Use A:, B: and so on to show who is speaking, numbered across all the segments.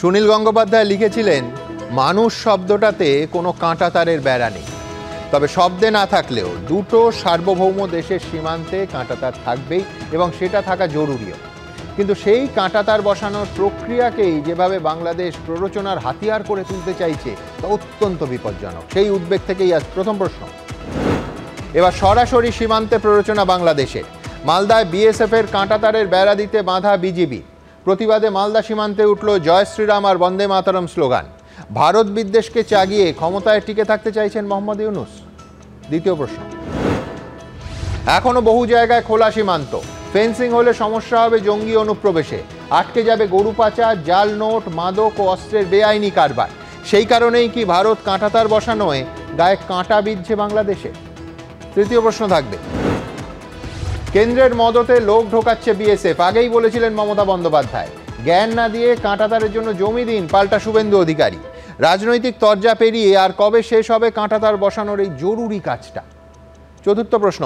A: সুনীল গঙ্গোপাধ্যায় লিখেছিলেন, মানুষ শব্দটাতে কোনো কাঁটাতারের বেড়া নেই, তবে শব্দে না থাকলেও দুটো সার্বভৌম দেশের সীমান্তে কাঁটাতার থাকবেই এবং সেটা থাকা জরুরিও। কিন্তু সেই কাঁটাতার বসানোর প্রক্রিয়াকেই যেভাবে বাংলাদেশ প্ররোচনার হাতিয়ার করে তুলতে চাইছে তা অত্যন্ত বিপজ্জনক। সেই উদ্বেগ থেকেই আজ প্রথম প্রশ্ন। এবার সরাসরি সীমান্তে প্ররোচনা বাংলাদেশের। মালদায় বিএসএফের কাঁটাতারের বেড়া দিতে বাঁধা বিজিবি। প্রতিবাদে মালদা সীমান্তে উঠল জয় শ্রীরাম আর বন্দে মাতরম স্লোগান। ভারত বিদ্বেষকে চাগিয়ে ক্ষমতায় টিকে থাকতে চাইছেন মোহাম্মদ ইউনূস। দ্বিতীয় প্রশ্ন। এখনো বহু জায়গায় খোলা সীমান্ত, ফেন্সিং হলে সমস্যা হবে জঙ্গি অনুপ্রবেশে, আটকে যাবে গরু পাচার, জাল নোট, মাদক ও অস্ত্রের বেআইনি কারবার। সেই কারণেই কি ভারত কাঁটাতার বসানোয় গায়ে কাঁটা বিঁধছে বাংলাদেশে? তৃতীয় প্রশ্ন থাকবে, কেন্দ্রের মদতে লোক ঢোকাচ্ছে বিএসএফ। আগেই বলেছিলেন মমতা বন্দ্যোপাধ্যায়, জ্ঞান না দিয়ে কাঁটাতারের জন্য জমি দিন, পাল্টা শুভেন্দু অধিকারী। রাজনৈতিক তরজা পেরিয়ে আর কবে শেষ হবে কাঁটাতার বসানোর এই জরুরি কাজটা? চতুর্থ প্রশ্ন,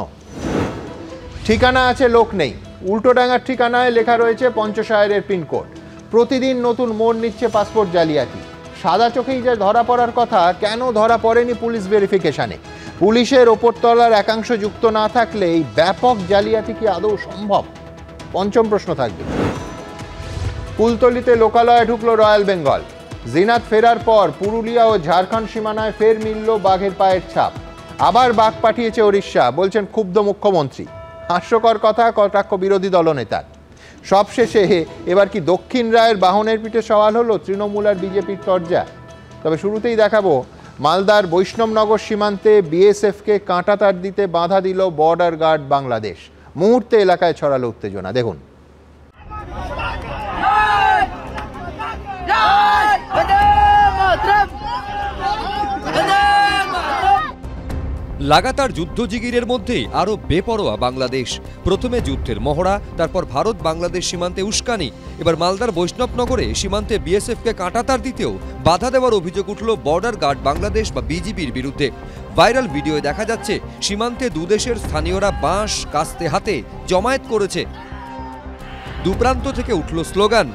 A: ঠিকানা আছে লোক নেই। উল্টোডাঙ্গার ঠিকানায় লেখা রয়েছে পঞ্চশায়ের পিনকোড। প্রতিদিন নতুন মোড় নিচ্ছে পাসপোর্ট জালিয়াতি। সাদা চোখেই যা ধরা পড়ার কথা, কেন ধরা পড়েনি পুলিশ ভেরিফিকেশনে? পুলিশের ওপরতলার একাংশ যুক্ত না থাকলে এই ব্যাপক জালিয়াতি কি আদৌ সম্ভব? পঞ্চম প্রশ্ন থাকবে, কুলতলিতে লোকালয়ে ঢুকলো রয়্যাল বেঙ্গল। জিনাত ফেরার পর পুরুলিয়া ও ঝাড়খণ্ড সীমানায় ফের মিলল বাঘের পায়ের ছাপ। আবার বাঘ পাঠিয়েছে ওড়িশা, বলছেন ক্ষুব্ধ মুখ্যমন্ত্রী। হাস্যকর কথা কটাক্ষ বিরোধী দলনেতার। সবশেষে এবার কি দক্ষিণ রায়ের বাহনের পিঠে সওয়াল হলো তৃণমূল আর বিজেপির তরজা? তবে শুরুতেই দেখাবো মালদার বৈষ্ণবনগর সীমান্তে বিএসএফকে কাঁটাতার দিতে বাধা দিল বর্ডার গার্ড বাংলাদেশ। মুহূর্তে এলাকায় ছড়ালো উত্তেজনা, দেখুন।
B: লাগাতার যুদ্ধজিগিরের মধ্যেই আরও বেপরোয়া বাংলাদেশ। প্রথমে যুদ্ধের মহড়া, তারপর ভারত বাংলাদেশ সীমান্তে উস্কানি। এবার মালদার বৈষ্ণবনগরে সীমান্তে বিএসএফকে কাঁটাতার দিতেও বাধা দেওয়ার অভিযোগ উঠল বর্ডার গার্ড বাংলাদেশ বা বিজিবির বিরুদ্ধে। ভাইরাল ভিডিওয়ে দেখা যাচ্ছে সীমান্তে দুদেশের স্থানীয়রা বাঁশ কাস্তে হাতে জমায়েত করেছে। দুপ্রান্ত থেকে উঠল স্লোগান।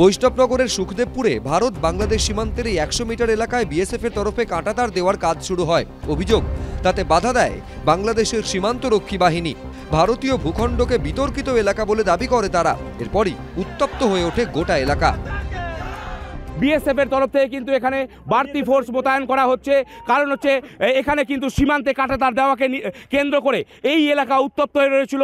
B: বৈষ্ণবনগরের সুখদেবপুরে ভারত বাংলাদেশ সীমান্তের এই 100 মিটার এলাকায় বিএসএফের তরফে কাঁটাতার দেওয়ার কাজ শুরু হয়। অভিযোগ, তাতে বাধা দেয় বাংলাদেশের সীমান্তরক্ষী বাহিনী। ভারতীয় ভূখণ্ডকে বিতর্কিত এলাকা বলে দাবি করে তারা। এরপরই উত্তপ্ত হয়ে ওঠে গোটা এলাকা।
C: বিএসএফ এর তরফ থেকে কিন্তু এখানে বাড়তি ফোর্স মোতায়েন করা হচ্ছে। কারণ হচ্ছে এখানে কিন্তু সীমান্তে কাঁটাতার দেওয়াকে কেন্দ্র করে এই এলাকা উত্তপ্ত হয়ে রয়েছিল।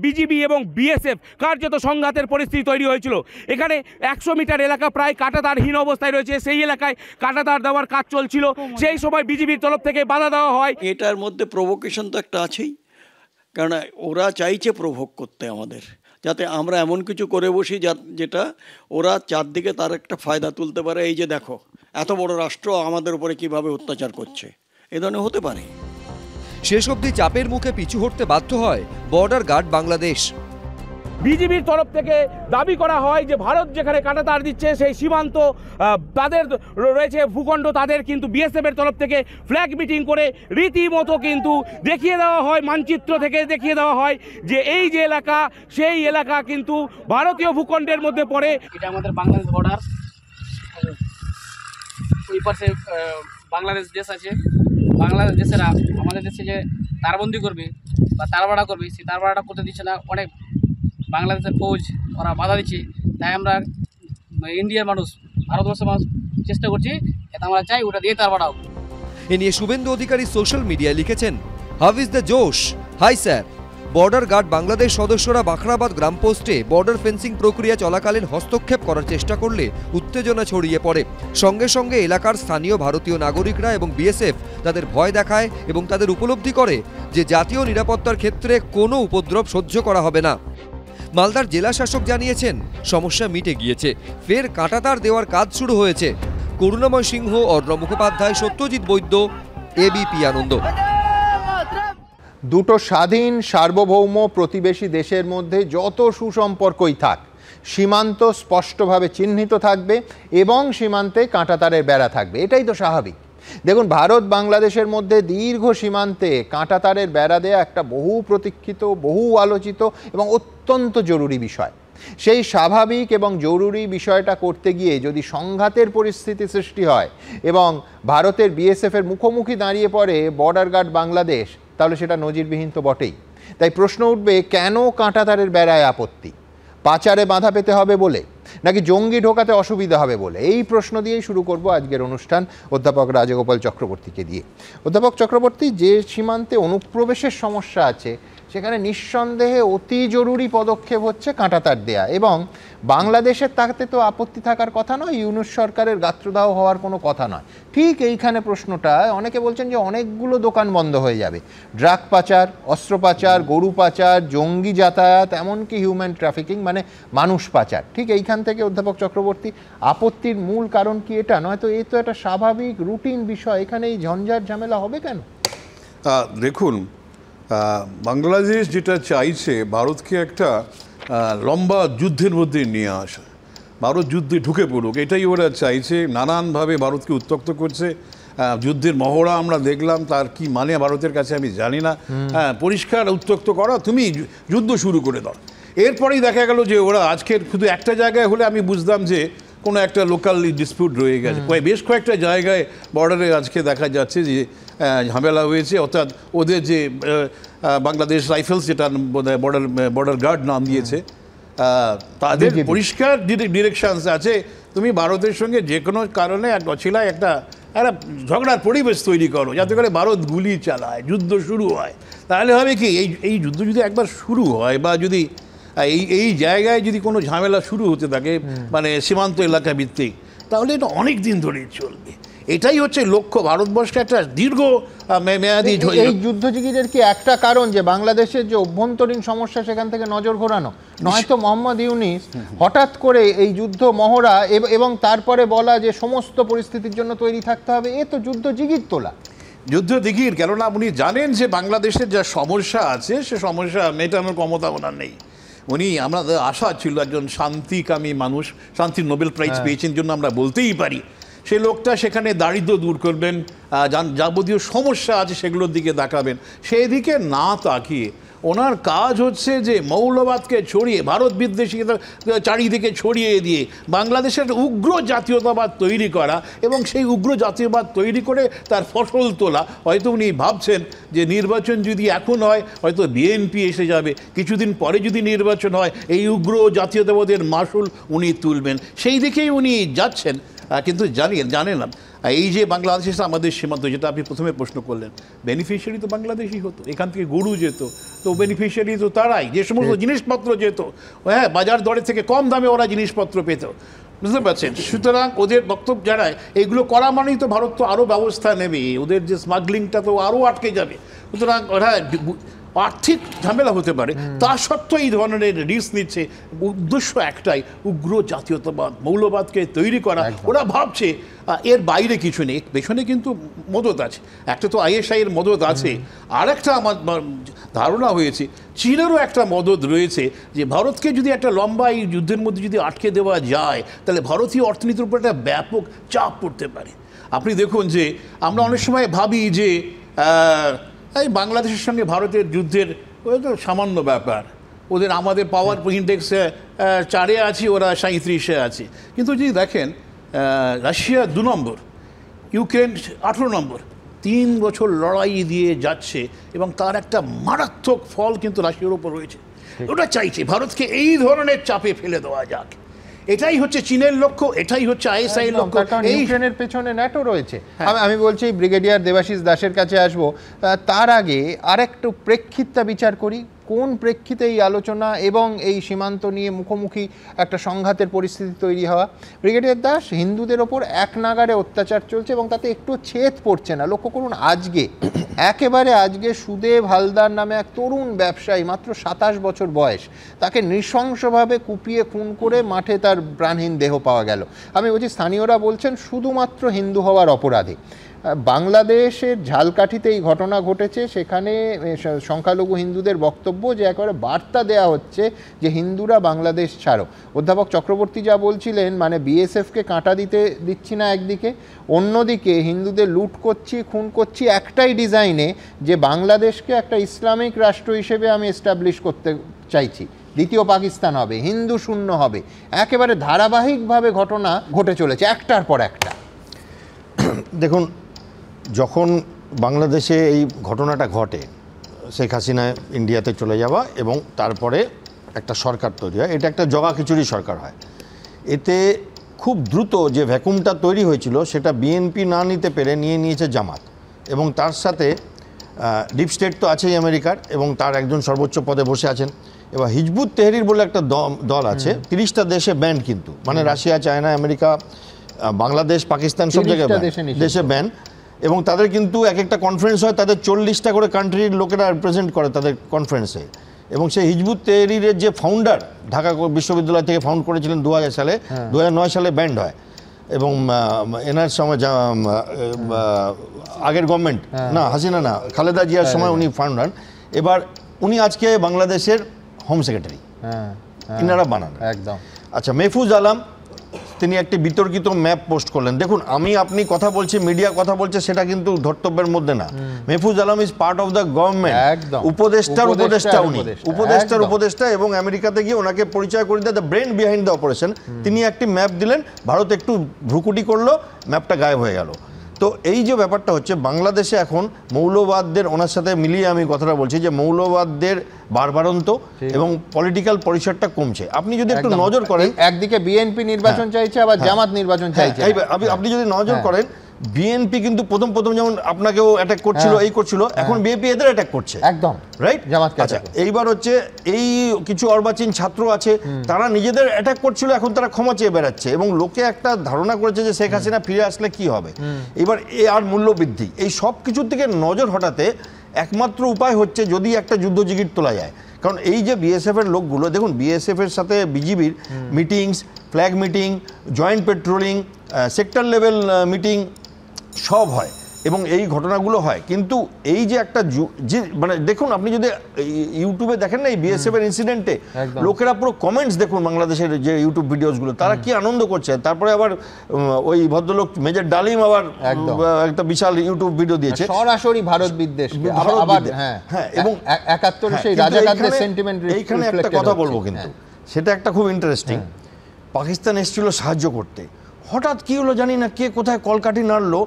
C: বিজিবি এবং বিএসএফ কার্যত সংঘাতের পরিস্থিতি তৈরি হয়েছিল। এখানে 100 মিটার এলাকা প্রায় কাঁটাতারহীন অবস্থায় রয়েছে। সেই এলাকায় কাঁটাতার দেওয়ার কাজ চলছিল। সেই সময় বিজিবির তরফ থেকে বাধা দেওয়া হয়।
D: এটার মধ্যে প্রভোকেশন তো একটা আছেই, কারণ ওরা চাইছে প্রভোগ করতে আমাদের, যাতে আমরা এমন কিছু করে বসি যেটা ওরা চারদিকে তার একটা ফায়দা তুলতে পারে। এই যে দেখো, এত বড় রাষ্ট্র আমাদের উপরে কিভাবে অত্যাচার করছে, এ ধরনের হতে পারে।
B: শেষ অবধি চাপের মুখে পিছু হটতে বাধ্য হয় বর্ডার গার্ড বাংলাদেশ।
C: বিজিবির তরফ থেকে দাবি করা হয় যে ভারত যেখানে কাঁটাতার দিচ্ছে সেই সীমান্ত তাদের রয়েছে ভূখণ্ড, তাদের কিন্তু বিএসএফ এর তরফ থেকে ফ্ল্যাগ মিটিং করে রীতিমতো কিন্তু দেখিয়ে দেওয়া হয়, মানচিত্র থেকে দেখিয়ে দেওয়া হয় যে এই যে এলাকা সেই এলাকা কিন্তু ভারতীয় ভূখণ্ডের মধ্যে পড়ে।
E: এটা আমাদের বাংলাদেশ বর্ডার, ওই পাশে বাংলাদেশ দেশ আছে। বাংলাদেশ দেশেরা আমাদের দেশে যে তারবন্দি করবে বা তারবাড়া করবে, সেই তারবাড়াটা করতে দিচ্ছে না। অনেক বাংলাদেশের ফৌজ ওরা বাধা দিচ্ছে। তাই আমরা ইন্ডিয়ার মানুষ, ভারতবর্ষের মানুষ চেষ্টা করছি, এটা আমরা চাই ওটা দিয়ে তার বাড়াও।
B: এ নিয়ে শুভেন্দু অধিকারী সোশ্যাল মিডিয়ায় লিখেছেন, how is the josh? Hi sir. Border guard Bangladesh সদস্যরা বাখরাবাদ গ্রাম পোস্টে বর্ডার ফেন্সিং প্রক্রিয়া চলাকালীন হস্তক্ষেপ করার চেষ্টা করলে উত্তেজনা ছড়িয়ে পড়ে। সঙ্গে সঙ্গে এলাকার স্থানীয় ভারতীয় নাগরিকরা এবং বিএসএফ তাদের ভয় দেখায় এবং তাদের উপলব্ধি করে যে জাতীয় নিরাপত্তার ক্ষেত্রে কোনো উপদ্রব সহ্য করা হবে না। মালদার জেলা শাসক জানিয়েছেন সমস্যা মিটে গিয়েছে, ফের কাঁটাতার দেওয়ার কাজ শুরু হয়েছে। করুণাময় সিংহ, অর্ণ মুখোপাধ্যায়, সত্যজিৎ বৈদ্য, এবিপি আনন্দ।
A: দুটো স্বাধীন সার্বভৌম প্রতিবেশী দেশের মধ্যে যত সুসম্পর্কই থাক, সীমান্ত স্পষ্টভাবে চিহ্নিত থাকবে এবং সীমান্তে কাঁটাতারের বেড়া থাকবে, এটাই তো স্বাভাবিক। দেখুন, ভারত বাংলাদেশের মধ্যে দীর্ঘ সীমান্তে কাঁটাতারের বেড়া দেয়া একটা বহু প্রতীক্ষিত, বহু আলোচিত এবং অত্যন্ত জরুরি বিষয়। সেই স্বাভাবিক এবং জরুরি বিষয়টা করতে গিয়ে যদি সংঘাতের পরিস্থিতি সৃষ্টি হয় এবং ভারতের বিএসএফের মুখোমুখি দাঁড়িয়ে পড়ে বর্ডার গার্ড বাংলাদেশ, তাহলে সেটা নজিরবিহীন তো বটেই। তাই প্রশ্ন উঠবে, কেন কাঁটাতারের বেড়ায় আপত্তি? পাচারে বাধা পেতে হবে বলে, নাকি জঙ্গি ঢোকাতে অসুবিধা হবে বলে? এই প্রশ্ন দিয়েই শুরু করব আজকের অনুষ্ঠান অধ্যাপক রাজগোপাল চক্রবর্তীকে দিয়ে। অধ্যাপক চক্রবর্তী, যে সীমান্তে অনুপ্রবেশের সমস্যা আছে সেখানে নিঃসন্দেহে অতি জরুরি পদক্ষেপ হচ্ছে কাঁটাতার দেয়া, এবং বাংলাদেশের তাতে তো আপত্তি থাকার কথা নয়, ইউনূস সরকারের গাত্রদাহ হওয়ার কোনো কথা নয়। ঠিক এইখানে প্রশ্নটা, অনেকে বলছেন যে অনেকগুলো দোকান বন্ধ হয়ে যাবে, ড্রাগ পাচার, অস্ত্র পাচার, গরু পাচার, জঙ্গি যাতায়াত, এমনকি হিউম্যান ট্রাফিকিং মানে মানুষ পাচার। ঠিক এইখান থেকে অধ্যাপক চক্রবর্তী, আপত্তির মূল কারণ কি এটা? নয়তো এই তো একটা স্বাভাবিক রুটিন বিষয়, এখানে এই ঝঞ্ঝাট ঝামেলা হবে কেন?
F: দেখুন, বাংলাদেশ যেটা চাইছে ভারতকে একটা লম্বা যুদ্ধের মধ্যে নিয়ে আসা, ভারত যুদ্ধে ঢুকে পড়ুক, এটাই ওরা চাইছে। নানানভাবে ভারতকে উত্ত্যক্ত করছে। যুদ্ধের মহড়া আমরা দেখলাম, তার কি মানে ভারতের কাছে আমি জানি না। পরিষ্কার উত্ত্যক্ত করা, তুমি যুদ্ধ শুরু করে দাও। এরপরেই দেখা গেল যে ওরা আজকের শুধু একটা জায়গায় হলে আমি বুঝতাম যে কোনো একটা লোকাল ডিসপিউট রয়ে গেছে। বেশ কয়েকটা জায়গায় বর্ডারে আজকে দেখা যাচ্ছে যে ঝামেলা হয়েছে, অর্থাৎ ওদের যে বাংলাদেশ রাইফেলস, যেটা বর্ডার গার্ড নাম দিয়েছে, তাদের পরিষ্কার ডিরেকশনস আছে, তুমি ভারতের সঙ্গে যে কোনো কারণে এক অছিলায় একটা ঝগড়ার পরিবেশ তৈরি করো, যাতে করে ভারত গুলি চালায়, যুদ্ধ শুরু হয়। তাহলে হবে কি, এই যুদ্ধ যদি একবার শুরু হয় বা যদি এই জায়গায় যদি কোনো ঝামেলা শুরু হতে থাকে, মানে সীমান্ত এলাকা ভিত্তিক, তাহলে এটা অনেক দিন ধরেই চলবে। এটাই হচ্ছে লক্ষ্য, ভারতবর্ষকে একটা দীর্ঘ মেয়াদী।
A: এই যুদ্ধজীবীদের কি একটা কারণ যে বাংলাদেশের যে অভ্যন্তরীণ সমস্যা সেখান থেকে নজর ঘোরানো? নয়তো মোহাম্মদ ইউনূস হঠাৎ করে এই যুদ্ধ মহড়া এবং তারপরে বলা যে সমস্ত পরিস্থিতির জন্য তৈরি থাকতে হবে, এ তো যুদ্ধজিগির তোলা।
F: যুদ্ধ দিঘির, কেননা উনি জানেন যে বাংলাদেশের যা সমস্যা আছে সে সমস্যা মেটানোর ক্ষমতা ওনার নেই। উনি, আমাদের আশা ছিল একজন শান্তিকামী মানুষ, শান্তির নোবেল প্রাইজ পেয়েছেন জন্য আমরা বলতেই পারি, সে লোকটা সেখানে দারিদ্র্য দূর করবেন, যাবতীয় সমস্যা আছে সেগুলোর দিকে তাকাবেন। সেই দিকে না তাকিয়ে ওনার কাজ হচ্ছে যে মৌলবাদকে ছড়িয়ে, ভারত বিদ্বেষীকে চারিদিকে ছড়িয়ে দিয়ে বাংলাদেশের উগ্র জাতীয়তাবাদ তৈরি করা এবং সেই উগ্র জাতীয়বাদ তৈরি করে তার ফসল তোলা। হয়তো উনি ভাবছেন যে নির্বাচন যদি এখন হয় হয়তো বিএনপি এসে যাবে, কিছুদিন পরে যদি নির্বাচন হয় এই উগ্র জাতীয়তাবাদের মাসুল উনি তুলবেন, সেই দিকেই উনি যাচ্ছেন। কিন্তু জানেন না, এই যে বাংলাদেশ আমাদের সীমান্ত, যেটা আপনি প্রথমে প্রশ্ন করলেন, বেনিফিশিয়ারি তো বাংলাদেশই হতো, এখান থেকে গরু যেত, তো বেনিফিশিয়ারি তো তারাই, যে সমস্ত জিনিসপত্র যেত, হ্যাঁ, বাজার দরে থেকে কম দামে ওরা জিনিসপত্র পেত, বুঝতে পারছেন? সুতরাং ওদের বক্তব্য জানায় এইগুলো করা মানেই তো ভারত তো আরও ব্যবস্থা নেবে, ওদের যে স্মাগলিংটা তো আরও আটকে যাবে, সুতরাং ওরা আর্থিক ঝামেলা হতে পারে, তা সত্ত্বেও এই ধরনের রিস্ক নিচ্ছে। উদ্দেশ্য একটাই, উগ্র জাতীয়তাবাদ, মৌলবাদকে তৈরি করা। ওরা ভাবছে এর বাইরে কিছু নেই, পেছনে কিন্তু মদত আছে, একটা তো ISI এর মদত আছে, আর একটা আমার ধারণা হয়েছে চীনেরও একটা মদত রয়েছে, যে ভারতকে যদি একটা লম্বা এই যুদ্ধের মধ্যে যদি আটকে দেওয়া যায় তাহলে ভারতীয় অর্থনীতির উপর একটা ব্যাপক চাপ পড়তে পারে। আপনি দেখুন যে আমরা অনেক সময় ভাবি যে এই বাংলাদেশের সঙ্গে ভারতের যুদ্ধের ওই তো সামান্য ব্যাপার, ওদের আমাদের পাওয়ার ইন্ডেক্সে 4-এ আছি, ওরা 37-এ আছে। কিন্তু যদি দেখেন রাশিয়া 2 নম্বর, ইউক্রেন 18 নম্বর, 3 বছর লড়াই দিয়ে যাচ্ছে এবং তার একটা মারাত্মক ফল কিন্তু রাশিয়ার উপর রয়েছে। ওটা চাইছে ভারতকে এই ধরনের চাপে ফেলে দেওয়া যাক, এটাই হচ্ছে চীনের লক্ষ্য, এটাই হচ্ছে ISI এর লক্ষ্য।
A: এই ইউক্রেনের পেছনে ন্যাটো রয়েছে। আমি বলছি ব্রিগেডিয়ার দেবাশিস দাসের কাছে আসব, তার আগে আরেকটু প্রেক্ষিতটা বিচার করি। কোন প্রেক্ষিতে এই আলোচনা এবং এই সীমান্ত নিয়ে মুখোমুখি একটা সংঘাতের পরিস্থিতি তৈরি হওয়া? ব্রিগেডিয়ার দাস, হিন্দুদের ওপর এক নাগাড়ে অত্যাচার চলছে এবং তাতে একটু ছেদ পড়ছে না। লক্ষ্য করুন, আজকে সুদেব হালদার নামে এক তরুণ ব্যবসায়ী, মাত্র 27 বছর বয়স, তাকে নৃশংসভাবে কুপিয়ে খুন করে মাঠে তার প্রাণহীন দেহ পাওয়া গেল। আমি বলছি, স্থানীয়রা বলছেন শুধুমাত্র হিন্দু হওয়ার অপরাধে। বাংলাদেশের ঝালকাঠিতে এই ঘটনা ঘটেছে, সেখানে সংখ্যালঘু হিন্দুদের বক্তব্য যে একেবারে বার্তা দেয়া হচ্ছে যে হিন্দুরা বাংলাদেশ ছাড়ো। অধ্যাপক চক্রবর্তী যা বলছিলেন, মানে বিএসএফকে কাঁটা দিচ্ছি না একদিকে, অন্যদিকে হিন্দুদের লুট করছি, খুন করছি একটাই ডিজাইনে, যে বাংলাদেশকে একটা ইসলামিক রাষ্ট্র হিসেবে আমি এস্টাবলিশ করতে চাইছি, দ্বিতীয় পাকিস্তান হবে, হিন্দু শূন্য হবে। একেবারে ধারাবাহিকভাবে ঘটনা ঘটে চলেছে একটার পর একটা।
G: দেখুন, যখন বাংলাদেশে এই ঘটনাটা ঘটে, শেখ হাসিনা ইন্ডিয়াতে চলে যাওয়া এবং তারপরে একটা সরকার তৈরি হয়, এটা একটা জগা খিচুড়ি সরকার হয়। এতে খুব দ্রুত যে ভ্যাকুমটা তৈরি হয়েছিল সেটা বিএনপি না নিতে পেরে নিয়েছে জামাত, এবং তার সাথে ডিপ স্টেট তো আছেই আমেরিকার, এবং তার একজন সর্বোচ্চ পদে বসে আছেন। এবার হিজবুত তেহরির বলে একটা দল আছে, 30টা দেশে ব্যান, কিন্তু মানে Russia, China, America, Bangladesh, Pakistan সব জায়গায় দেশে ব্যান। এবং তাদের কিন্তু এক একটা কনফারেন্স হয়, তাদের 40টা করে কান্ট্রির লোকেরা রিপ্রেজেন্ট করে তাদের কনফারেন্সে। এবং সেই হিজবুত তেহরিরের যে ফাউন্ডার ঢাকা বিশ্ববিদ্যালয় থেকে ফাউন্ড করেছিলেন 2000 সালে, 2009 সালে ব্যান্ড হয়। এবং এনার সময় আগের গভর্নমেন্ট না, হাসিনা না, খালেদা জিয়ার সময় উনি ফাউন্ড হন। এবার উনি আজকে বাংলাদেশের হোম সেক্রেটারি, ইনারা বানান
A: একদম।
G: আচ্ছা, মেহফুজ আলম তিনি একটি বিতর্কিত ম্যাপ পোস্ট করলেন। দেখুন, আপনি কথা বলছি, মিডিয়া কথা বলছে, সেটা কিন্তু ধর্তব্যের মধ্যে না। Mahfuz Alam is part of the government, উপদেষ্টার উপদেষ্টা, এবং আমেরিকাতে গিয়ে ওনাকে পরিচয় করে দেয় the brain behind the operation. তিনি একটি ম্যাপ দিলেন, ভারত একটু ভ্রুকুটি করলো, ম্যাপটা গায়েব হয়ে গেল। তো এই যে ব্যাপারটা হচ্ছে, বাংলাদেশে এখন মৌলবাদদের, ওনার সাথে মিলিয়ে আমি কথাটা বলছি যে মৌলবাদদের বাড়বাড়ন্ত এবং পলিটিক্যাল পরিসরটা কমছে। আপনি যদি একটু নজর করেন,
A: একদিকে বিএনপি নির্বাচন চাইছে, আবার জামাত নির্বাচন চাইছে।
G: আপনি যদি নজর করেন, বিএনপি কিন্তু প্রথম যেমন আপনাকেও অ্যাটাক করছিল, এই করছিল, এখন বিএনপি এদের অ্যাটাক করছে একদম, রাইট? আচ্ছা, এইবার হচ্ছে এই কিছু অর্বাচীন ছাত্র আছে, তারা নিজেদের অ্যাটাক করছিল, এখন তারা ক্ষমা চেয়ে বেড়াচ্ছে, এবং লোকে একটা ধারণা করেছে যে শেখ হাসিনা ফিরে আসলে কি হবে। এবার আর মূল্যবৃদ্ধি, এই সব কিছুর দিকে নজর হটাতে একমাত্র উপায় হচ্ছে যদি একটা যুদ্ধজিগির তোলা যায়। কারণ এই যে বিএসএফ এর লোকগুলো, দেখুন, বিএসএফ এর সাথে বিজিবির meetings, flag meeting, joint patrolling, sector level meeting সব হয়, এবং এই ঘটনাগুলো হয়। কিন্তু এই যে একটা মানে দেখুন, আপনি যদি ইউটিউবে দেখেন না এই বিএসএফ এর ইনসিডেন্টে, লোকেরা পুরো কমেন্টস দেখুন, বাংলাদেশের যে ইউটিউব ভিডিওসগুলো, তারা কি আনন্দ করছে। তারপরে আবার ওই ভদ্রলোক মেজর ডালিম আবার একটা বিশাল ইউটিউব ভিডিও দিয়েছে,
A: সরাসরি ভারত বিদ্বেষ।
G: হ্যাঁ, এবং
A: 71 সেই রাজাকারদের সেন্টিমেন্ট।
G: এইখানে একটা কথা বলবো, কিন্তু সেটা একটা খুব ইন্টারেস্টিং। পাকিস্তান এসেছিল সাহায্য করতে, হঠাৎ কি হলো জানি না, কে কোথায় কলকাঠি নাড়লো,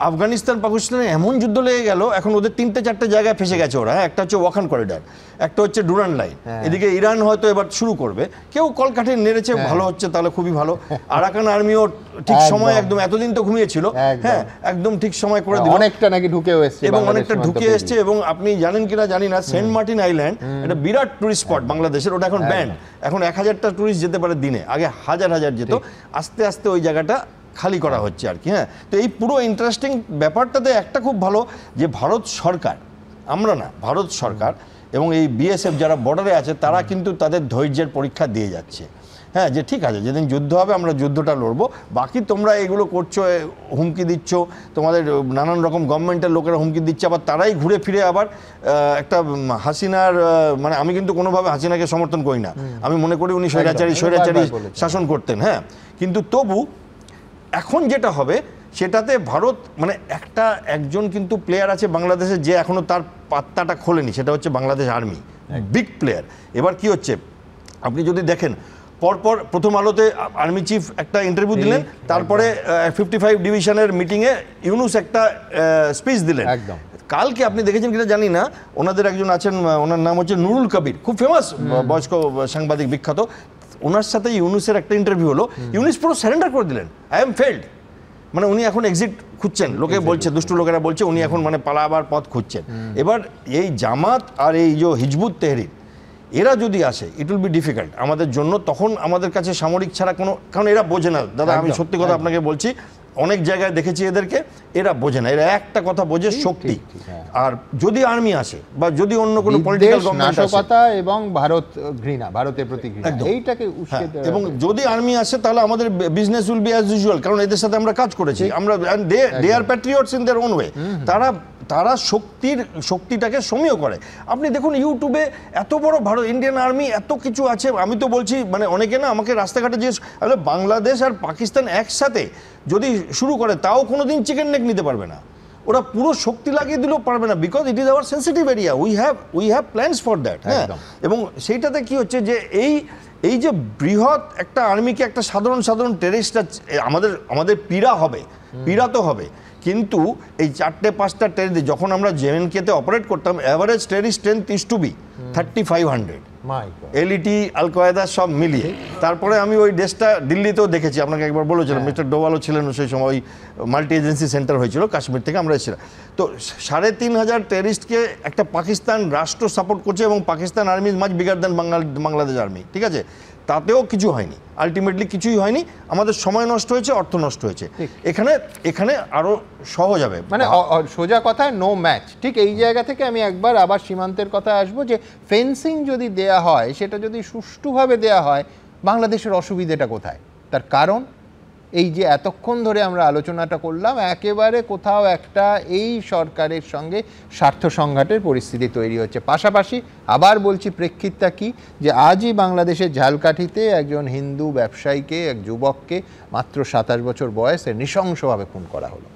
G: আফগানিস্তান পাকিস্তানে এমন যুদ্ধ লেগে গেল, এখন ওদের 3-4টে জায়গায় ফেসে গেছে ওরা। একটা হচ্ছে ওয়াখান করিডর, একটা হচ্ছে ডুরান লাইন, এদিকে ইরান হয়তো এবার শুরু করবে। কেউ কলকাঠি নেড়েছে, ভালো হচ্ছে, তাহলে খুবই ভালো। আরাকান আর্মিও ঠিক সময়, একদম এতদিন তো ঘুমিয়েছিল, হ্যাঁ, একদম ঠিক সময় করে দিল,
A: অনেকটা নাকি ঢুকেও এসেছে,
G: এবং অনেকটা ঢুকে এসছে। এবং আপনি জানেন কিনা জানি না, সেন্ট মার্টিন আইল্যান্ড একটা বিরাট টুরিস্ট স্পট বাংলাদেশের, ওটা এখন ব্যান্ড। এখন 1000টা টুরিস্ট যেতে পারে দিনে, আগে হাজার যেত। আস্তে আস্তে ওই জায়গাটা খালি করা হচ্ছে আর কি। হ্যাঁ, তো এই পুরো ইন্টারেস্টিং ব্যাপারটাতে একটা খুব ভালো যে ভারত সরকার, আমরা না, ভারত সরকার এবং এই বিএসএফ যারা বর্ডারে আছে, তারা কিন্তু তাদের ধৈর্যের পরীক্ষা দিয়ে যাচ্ছে। হ্যাঁ, যে ঠিক আছে, যেদিন যুদ্ধ হবে আমরা যুদ্ধটা লড়বো, বাকি তোমরা এগুলো করছো, হুমকি দিচ্ছ, তোমাদের নানান রকম গভর্নমেন্টের লোকেরা হুমকি দিচ্ছে, আবার তারাই ঘুরে ফিরে আবার একটা হাসিনার, মানে আমি কিন্তু কোনোভাবে হাসিনাকে সমর্থন করি না, আমি মনে করি উনি স্বৈরাচারী শাসন করতেন। হ্যাঁ, কিন্তু তবু এখন যেটা হবে সেটাতে ভারত, মানে একজন কিন্তু প্লেয়ার আছে বাংলাদেশে যে এখনো তার পাত্তাটা খোলেনি, সেটা হচ্ছে বাংলাদেশ আর্মি, বিগ প্লেয়ার। এবার কি হচ্ছে, আপনি যদি দেখেন, পরপর প্রথম আলোতে আর্মি চিফ একটা ইন্টারভিউ দিলেন, তারপরে 55 ডিভিশনের মিটিংয়ে ইউনুস একটা স্পিচ দিলেন। কালকে আপনি দেখেছেন কিনা জানি না, ওনাদের একজন আছেন, ওনার নাম হচ্ছে নুরুল কবির, খুব ফেমাস বয়স্ক সাংবাদিক, বিখ্যাত। ওনার সাথে ইউনুসের একটা ইন্টারভিউ হলো, ইউনুস পুরো সারেন্ডার করে দিলেন, আই এম ফেল্ড, মানে উনি এখন এক্সিট খুঁজছেন, লোকে বলছে, দুষ্ট লোকেরা বলছে উনি এখন মানে পালাবার পথ খুঁজছেন। এবার এই জামাত আর এই যে হিজবুত তেহরির, এরা যদি আসে, ইট উইল বি ডিফিকাল্ট আমাদের জন্য। তখন আমাদের কাছে সামরিক ছাড়া কোনো, কারণ এরা বোঝে না দাদা, আমি সত্যি কথা আপনাকে বলছি, অনেক জায়গায় দেখেছি এদেরকে, এরা বোঝে না, এরা একটা কথা বোঝে, শক্তি। আর যদি আর্মি আসে বা যদি অন্য কোনো পলিটিক্যাল গভর্নমেন্ট আসে,
A: নাশকতা এবং ভারত ঘৃণা, ভারতের প্রতি ঘৃণা, এইটাকে উস্কে দেওয়া।
G: এবং যদি আর্মি আসে তাহলে আমাদের business will be as usual, কারণ এদের সাথে আমরা কাজ করেছি, আমরা they are patriots in their own way. তারা শক্তিটাকে সমীহ করে। আপনি দেখুন ইউটিউবে এত বড় ভারত ইন্ডিয়ান আর্মি এত কিছু আছে। আমি তো বলছি, মানে অনেকে না আমাকে রাস্তাঘাটে জিজ্ঞেস, বাংলাদেশ আর পাকিস্তান একসাথে যদি শুরু করে তাও কোনোদিন চিকেন নেক নিতে পারবে না, ওরা পুরো শক্তি লাগিয়ে দিলেও পারবে না, because it is our sensitive area, we have plans for that. হ্যাঁ, এবং সেইটাতে কি হচ্ছে যে এই যে বৃহৎ একটা আর্মিকে একটা সাধারণ টেরিস্টরা আমাদের পীড়া তো হবে, কিন্তু এই 4-5টা টেরিস্ট যখন আমরা জেএনকেতে অপারেট করতাম, average terrorist strength is to be 3500 LeT al Qaeda সব মিলিয়ে। তারপরে আমি ওই দেশটা দিল্লিতেও দেখেছি, আপনাকে একবার বলেছিলাম, মিস্টার ডোভালও ছিলেন সেই সময়, ওই মাল্টি এজেন্সি সেন্টার হয়েছিল কাশ্মীর থেকে আমরা এসেছিলাম। তো 3500 টেরিস্টকে একটা পাকিস্তান রাষ্ট্র সাপোর্ট করছে, এবং Pakistan army is much bigger then Bangladesh army, ঠিক আছে? তাতেও কিছু হয়নি, আলটিমেটলি কিছুই হয়নি, আমাদের সময় নষ্ট হয়েছে, অর্থ নষ্ট হয়েছে। এখানে আরো সহজ হবে,
A: মানে সোজা কথায় নো ম্যাচ। ঠিক এই জায়গা থেকে আমি একবার আবার সীমান্তের কথায় আসবো, যে ফেন্সিং যদি দেয়া হয়, সেটা যদি সুষ্ঠুভাবে দেয়া হয়, বাংলাদেশের অসুবিধাটা কোথায়? তার কারণ এই যে এতক্ষণ ধরে আমরা আলোচনাটা করলাম, একেবারে কোথাও একটা এই সরকারের সঙ্গে স্বার্থ সংঘাতের পরিস্থিতি তৈরি হচ্ছে। পাশাপাশি আবার বলছি, প্রেক্ষিতটা কি, যে আজই বাংলাদেশের ঝালকাঠিতে একজন হিন্দু ব্যবসায়ীকে, এক যুবককে মাত্র 27 বছর বয়সে নৃশংসভাবে খুন করা হলো।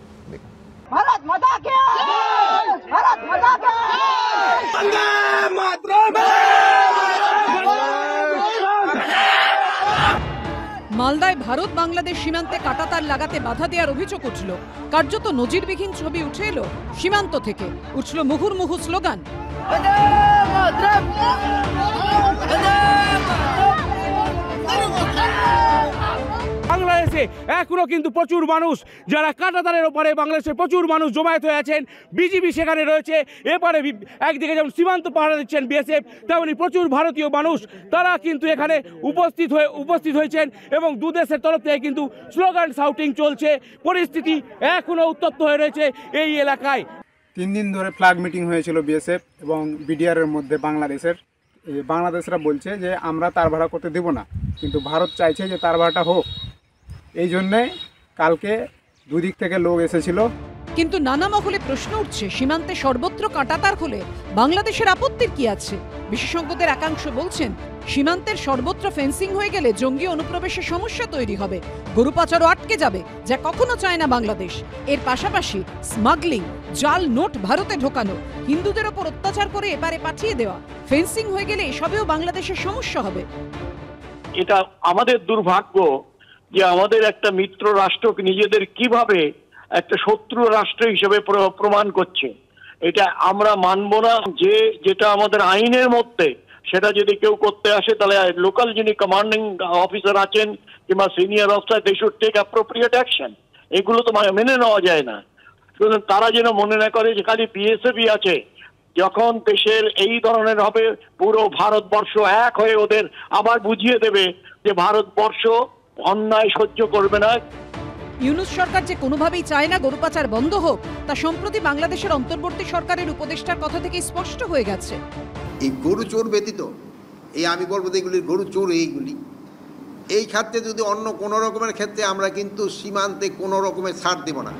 H: भारत माता की जय, भारत माता की जय, वंदे मातरम।
I: মালদায় ভারত বাংলাদেশ সীমান্তে কাঁটাতার লাগাতে বাধা দেওয়ার অভিযোগ উঠল। কার্যত নজিরবিহীন ছবি উঠে এলো সীমান্ত থেকে, উঠল মুহুর্মুহু স্লোগান।
C: বাংলাদেশে এখনো কিন্তু প্রচুর মানুষ যারা কাঁটাতারের ওপারে, বাংলাদেশে প্রচুর মানুষ জমায়েত হয়ে আছেন, বিজিবি সেখানে রয়েছে, এপারে একদিকে যেমন সীমান্ত পাহারা দিচ্ছেন বিএসএফ, তেমনি প্রচুর ভারতীয় মানুষ তারা কিন্তু এখানে উপস্থিত হয়েছেন, এবং দুদেশের তরফ থেকে কিন্তু স্লোগান শাউটিং চলছে। পরিস্থিতি এখনো উত্তপ্ত হয়ে রয়েছে এই এলাকায়।
J: 3 দিন ধরে ফ্ল্যাগ মিটিং হয়েছিল বিএসএফ এবং বিডিআরের মধ্যে। বাংলাদেশরা বলছে যে আমরা তার ভাড়া করতে দেব না, কিন্তু ভারত চাইছে যে তার ভাড়াটা হোক। এই জন্যে কালকে দুদিক থেকে লোক এসেছিল।
I: কিন্তু নানা মহলে প্রশ্ন উঠছে, সীমান্তে সর্বত্র কাঁটাতার হলে বাংলাদেশের আপত্তির কি আছে? বিশেষজ্ঞদের একাংশ বলছেন, সীমান্তের সর্বত্র ফেন্সিং হয়ে গেলে জঙ্গি অনুপ্রবেশের সমস্যা তৈরি হবে, গরু পাচারও আটকে যাবে, যা কখনো চায় না বাংলাদেশ। এর পাশাপাশি স্মাগলিং, জাল নোট ভারতে ঢোকানো, হিন্দুদের ওপর অত্যাচার করে এপারে পাঠিয়ে দেওয়া, ফেন্সিং হয়ে গেলে এসবেও বাংলাদেশের সমস্যা হবে।
K: এটা আমাদের দুর্ভাগ্য যে আমাদের একটা মিত্র রাষ্ট্রকে নিজেদের কিভাবে একটা শত্রু রাষ্ট্র হিসেবে প্রমাণ করছে। এটা আমরা মানব না। যেটা আমাদের আইনের মধ্যে, সেটা যদি কেউ করতে আসে, তাহলে লোকাল যিনি কমান্ডিং অফিসার আছেন কিংবা senior officer, they should take appropriate action. এগুলো তো মেনে নেওয়া যায় না। সুতরাং তারা যেন মনে না করে যে খালি বিএসএফই আছে। যখন দেশের এই ধরনের হবে, পুরো ভারতবর্ষ এক হয়ে ওদের আবার বুঝিয়ে দেবে যে ভারতবর্ষ অন্যায় সহ্য করবে না।
I: ইউনূস সরকার যে কোনোভাবেই চায় না গরু পাচার বন্ধ হোক, তা সম্প্রতি বাংলাদেশের অন্তর্বর্তী সরকারের উপদেষ্টার কথা থেকে স্পষ্ট হয়ে গেছে।
L: এই গরু চোর ব্যতীত, আমি বলবো এগুলির গরু চোর এইগুলি, এই ক্ষেত্রে যদি অন্য কোনো রকমের ক্ষেত্রে আমরা কিন্তু সীমান্তে কোনো রকমের ছাড় দেব না।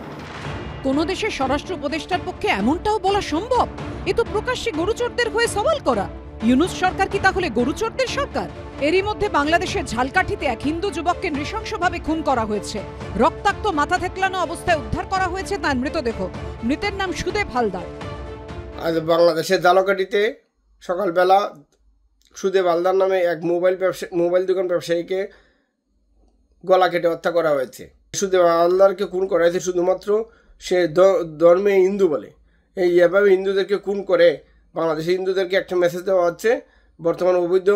I: কোন দেশের স্বরাষ্ট্র উপদেষ্টার পক্ষে এমনটাও বলা সম্ভব? এ তো প্রকাশ্যে গরুচোরদের হয়ে সওয়াল করা। ইউনূস সরকার কি তাহলে গরুচোরদের সরকার? এরই মধ্যে বাংলাদেশের ঝালকাঠিতে এক হিন্দু যুবককে নৃশংসভাবে খুন করা হয়েছে। রক্তাক্ত, মাথা থেতলানো অবস্থায় উদ্ধার করা হয়েছে তার মৃতদেহ। মৃতের নাম সুদেব হালদার।
M: আজ বাংলাদেশের ঝালকাঠিতে সকালবেলা সুদেব হালদার নামে এক মোবাইল দোকান ব্যবসায়ীকে গলা কেটে হত্যা করা হয়েছে। সুদেব হালদারকে খুন করা হয়েছে শুধুমাত্র সে ধর্মে হিন্দু বলে। এভাবে হিন্দুদেরকে খুন করে বাংলাদেশের হিন্দুদেরকে একটা মেসেজ দেওয়া হচ্ছে। বর্তমান অবৈধ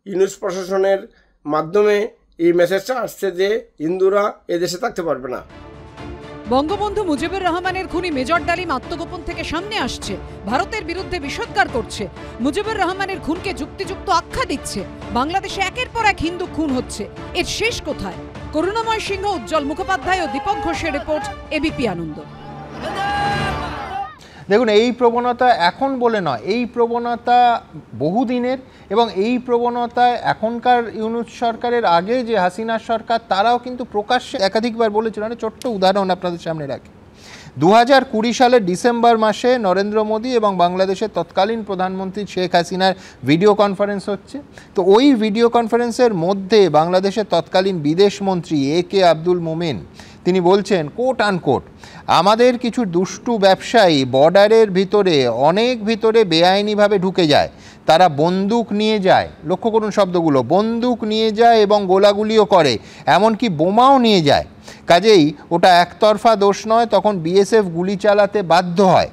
M: ইউনূস প্রশাসনের মাধ্যমে এই মেসেজটা আসছে যে হিন্দুরা এদেশে থাকতে পারবে না।
I: বঙ্গবন্ধু মুজিবুর রহমানের খুনি মেজর ডালিম আত্মগোপন থেকে সামনে আসছে, ভারতের বিরুদ্ধে বিষোদ্গার করছে, মুজিবুর রহমানের খুনকে যুক্তিযুক্ত আখ্যা দিচ্ছে। বাংলাদেশে একের পর এক হিন্দু খুন হচ্ছে, এর শেষ কোথায়? করুণাময় সিংহ, উজ্জ্বল মুখোপাধ্যায় ও দীপক ঘোষের রিপোর্ট, এবিপি আনন্দ।
A: দেখুন, এই প্রবণতা এখন বলে নয়, এই প্রবণতা বহুদিনের, এবং এই প্রবণতায় এখনকার ইউনূস সরকারের আগে যে হাসিনা সরকার, তারাও কিন্তু প্রকাশ্যে একাধিকবার বলেছিল। একটা ছোট্ট উদাহরণ আপনাদের সামনে রাখি। 2020 সালের ডিসেম্বর মাসে নরেন্দ্র মোদী এবং বাংলাদেশের তৎকালীন প্রধানমন্ত্রী শেখ হাসিনার ভিডিও কনফারেন্স হচ্ছে। তো ওই ভিডিও কনফারেন্সের মধ্যে বাংলাদেশের তৎকালীন বিদেশমন্ত্রী এ.কে আব্দুল মোমেন তিনি বলছেন, কোট আনকোট, আমাদের কিছু দুষ্টু ব্যবসায়ী বর্ডারের ভিতরে বেআইনিভাবে ঢুকে যায়, তারা বন্দুক নিয়ে যায়, লক্ষ্য করুন শব্দগুলো, বন্দুক নিয়ে যায় এবং গোলাগুলিও করে, এমনকি বোমাও নিয়ে যায়। কাজেই ওটা একতরফা দোষ নয়, তখন বিএসএফ গুলি চালাতে বাধ্য হয়।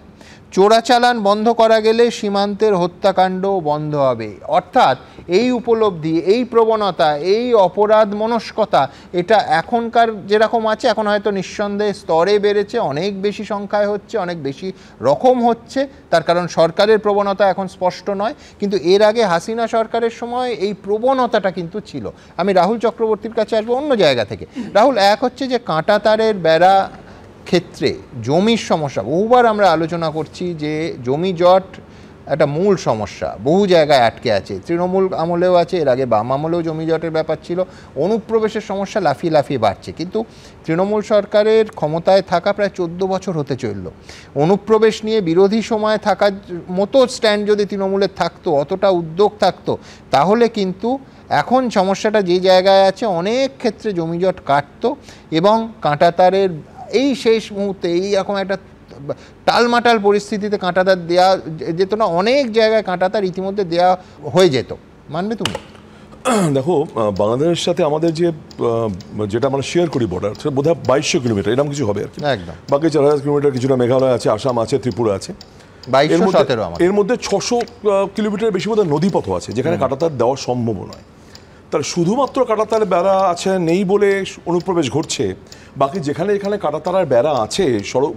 A: চোরাচালান বন্ধ করা গেলে সীমান্তের হত্যাকাণ্ডও বন্ধ হবে। অর্থাৎ এই উপলব্ধি, এই প্রবণতা, এই অপরাধ মনস্কতা, এটা এখনকার যেরকম আছে, এখন হয়তো নিঃসন্দেহে স্তরে বেড়েছে, অনেক বেশি সংখ্যায় হচ্ছে, অনেক বেশি রকম হচ্ছে। তার কারণ সরকারের প্রবণতা এখন স্পষ্ট নয়, কিন্তু এর আগে হাসিনা সরকারের সময় এই প্রবণতাটা কিন্তু ছিল। আমি রাহুল চক্রবর্তীর কাছে আসবো অন্য জায়গা থেকে। রাহুল, এক হচ্ছে যে কাঁটাতারের বেড়া ক্ষেত্রে জমির সমস্যা, বহুবার আমরা আলোচনা করছি যে জমি জট একটা মূল সমস্যা, বহু জায়গায় আটকে আছে। তৃণমূল আমলেও আছে, এর আগে বাম আমলেও জমি জটের ব্যাপার ছিল। অনুপ্রবেশের সমস্যা লাফিয়ে লাফিয়ে বাড়ছে, কিন্তু তৃণমূল সরকারের ক্ষমতায় থাকা প্রায় 14 বছর হতে চলল। অনুপ্রবেশ নিয়ে বিরোধী সময় থাকার মতো স্ট্যান্ড যদি তৃণমূলের থাকতো, অতটা উদ্যোগ থাকতো, তাহলে কিন্তু এখন সমস্যাটা যে জায়গায় আছে অনেক ক্ষেত্রে জমিজট কাটতো এবং কাঁটাতারের এই শেষ মুহূর্তে এই রকম একটা টালমাটাল পরিস্থিতিতে কাঁটাতার দেওয়া যেত না। অনেক জায়গায় কাঁটাতার ইতিমধ্যে দেওয়া হয়ে যেত, মানবে তুমি?
N: দেখো, বাংলাদেশের সাথে আমাদের যেটা আমরা শেয়ার করি বর্ডার, সেটা বোধহয় 2200 কিলোমিটার, এরকম কিছু হবে আর কি। একদম, বাকি 4000 কিলোমিটার কিছুটা মেঘালয় আছে, আসাম আছে, ত্রিপুরা আছে। এর মধ্যে 600 কিলোমিটার বেশি বোধহয় নদীপথ আছে যেখানে কাঁটাতার দেওয়া সম্ভব নয়। তার শুধুমাত্র কাঁটাতার বেড়া আছে নেই বলে অনুপ্রবেশ ঘটছে, বাকি যেখানে এখানে কাঁটাতারের বেড়া আছে,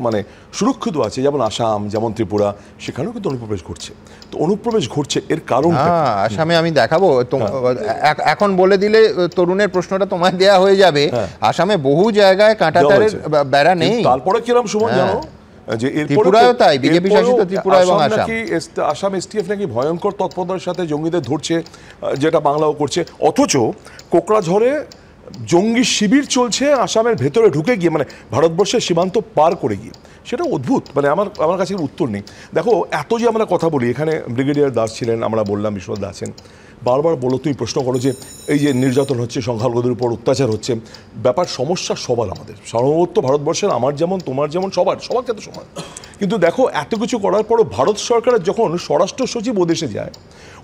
N: মানে সুরক্ষিত আছে, যেমন আসাম, যেমন ত্রিপুরা, সেখানেও কিন্তু অনুপ্রবেশ ঘটছে। তো অনুপ্রবেশ ঘটছে, এর কারণ
A: আসামে আমি দেখাবো, এখন বলে দিলে তরুণের প্রশ্নটা তোমায় দেয়া হয়ে যাবে। আসামে বহু জায়গায় কাঁটাতারের বেড়া নেই।
N: তারপরে কিরম সুমন জানো, যে
A: ত্রিপুরাও তাই, বিজেপি শাসিত ত্রিপুরা এবং
N: আসাম এসটিএফ নাকি ভয়ঙ্কর তৎপরতার সাথে জঙ্গিদের ধরছে, যেটা বাংলাও করছে। অথচ কোকড়াঝড়ে জঙ্গি শিবির চলছে আসামের ভেতরে ঢুকে গিয়ে, মানে ভারতবর্ষের সীমান্ত পার করে গিয়ে। সেটা অদ্ভুত, মানে আমার কাছে উত্তর নেই। দেখো, এত যে আমরা কথা বলি, এখানে ব্রিগেডিয়ার দাস ছিলেন, আমরা বললাম বিশ্বনাথ দাস আছেন, বারবার বলো, তুমি প্রশ্ন করো যে এই যে নির্যাতন হচ্ছে, সংখ্যালঘুদের উপর অত্যাচার হচ্ছে, ব্যাপার সমস্যা সবার, আমাদের সর্বত্র ভারতবর্ষের, আমার যেমন তোমার যেমন সবার ক্ষেত্রে সমান। কিন্তু দেখো, এত কিছু করার পরও ভারত সরকারের যখন স্বরাষ্ট্র সচিব ওদেশে যায়,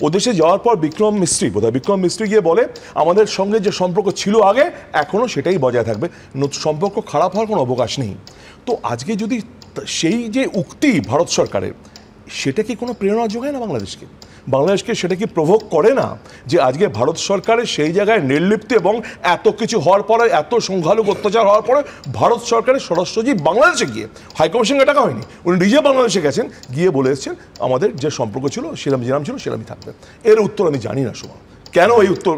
N: ওদেশে যাওয়ার পর বিক্রম মিস্ত্রি গিয়ে বলে আমাদের সঙ্গে যে সম্পর্ক ছিল আগে এখনও সেটাই বজায় থাকবে, সম্পর্ক খারাপ হওয়ার কোনো অবকাশ নেই। তো আজকে যদি সেই যে উক্তি ভারত সরকারের, সেটা কি কোনো প্রেরণা যোগায় না বাংলাদেশকে সেটা কি প্রভোগ করে না যে আজকে ভারত সরকারের সেই জায়গায় নির্লিপ্ত এবং এত কিছু হওয়ার পরে, এত সংখ্যালঘু অত্যাচার হওয়ার পরে ভারত সরকারের স্বরাষ্ট্রসচিব বাংলাদেশে গিয়ে, হাইকমিশনে টাকা হয়নি, উনি নিজে বাংলাদেশে গেছেন, গিয়ে বলে এসেছেন আমাদের যে সম্পর্ক ছিল যেরাম ছিল সেরামই থাকবে। এর উত্তর আমি জানি না সুমন, কেন এই উত্তর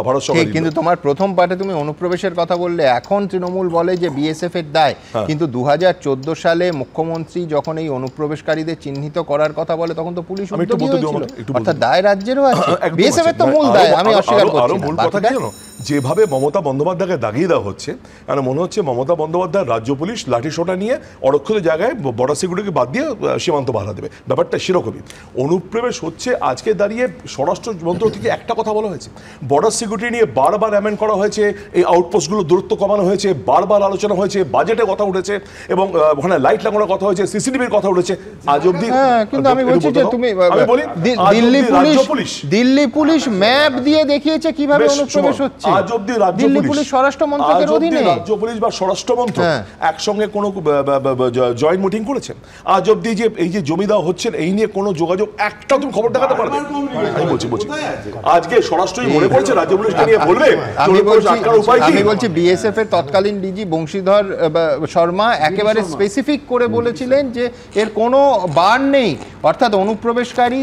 N: ভারত সরকার।
A: কিন্তু তোমার প্রথম পার্টে তুমি অনুপ্রবেশের কথা বললে, এখন তৃণমূল বলে যে বিএসএফ এর দায়, কিন্তু 2014 সালে মুখ্যমন্ত্রী যখন এই অনুপ্রবেশকারীদের চিহ্নিত করার কথা বলে, তখন তো পুলিশ উদ্যোগী হয়েছিল, অর্থাৎ দায় রাজ্যেরও আছে, বিএসএফ এর তো মূল দায়। আমি অস্বীকার করছি না।
N: মূল কথা কি জানো, যেভাবে মমতা বন্দ্যোপাধ্যায়কে দাগিয়ে দেওয়া হচ্ছে, মানে মনে হচ্ছে মমতা বন্দ্যোপাধ্যায় রাজ্য পুলিশ লাঠিসোঁটা নিয়ে অরক্ষিত জায়গায় বর্ডার সিকিউরিটিকে বাদ দিয়ে সীমান্ত বাধা দেবে, ব্যাপারটা সেরকমই। অনুপ্রবেশ হচ্ছে, আজকে দাঁড়িয়ে স্বরাষ্ট্র মন্ত্রক থেকে একটা কথা বলা হয়েছে, বর্ডার সিকিউরিটি নিয়ে বারবার অ্যামেন্ড করা হয়েছে, এই আউটপোস্টগুলো দূরত্ব কমানো হয়েছে, বারবার আলোচনা হয়েছে, বাজেটে কথা উঠেছে এবং ওখানে লাইট লাগানোর কথা হয়েছে, সিসিটিভির কথা উঠেছে। আজ অবধি
A: কিন্তু আমি বলছি যে তুমি দিল্লি পুলিশ ম্যাপ দিয়ে দেখিয়েছে কিভাবে অনুপ্রবেশ হচ্ছে।
N: আজ অবধি রাজ্য পুলিশ
A: স্বরাষ্ট্র মন্ত্রকের অধীনে,
N: রাজ্য পুলিশ বা স্বরাষ্ট্র মন্ত্রক একসঙ্গে কোনো জয়েন্ট মিটিং করেছেন? আজ অবধি যে এই যে জমি দেওয়া হচ্ছেন এই নিয়ে কোনো যোগাযোগ, একটা তুমি খবর দেখাতে পারবে? আমি বলছি আজকে স্বরাষ্ট্রই মনে করছে রাজ্য পুলিশকে নিয়ে বলবে
A: আমি বলছি বিএসএফ এর তৎকালীন ডিজি বংশীধর শর্মা একেবারে স্পেসিফিক করে বলেছিলেন যে এর কোনো বার নেই, অর্থাৎ অনুপ্রবেশকারী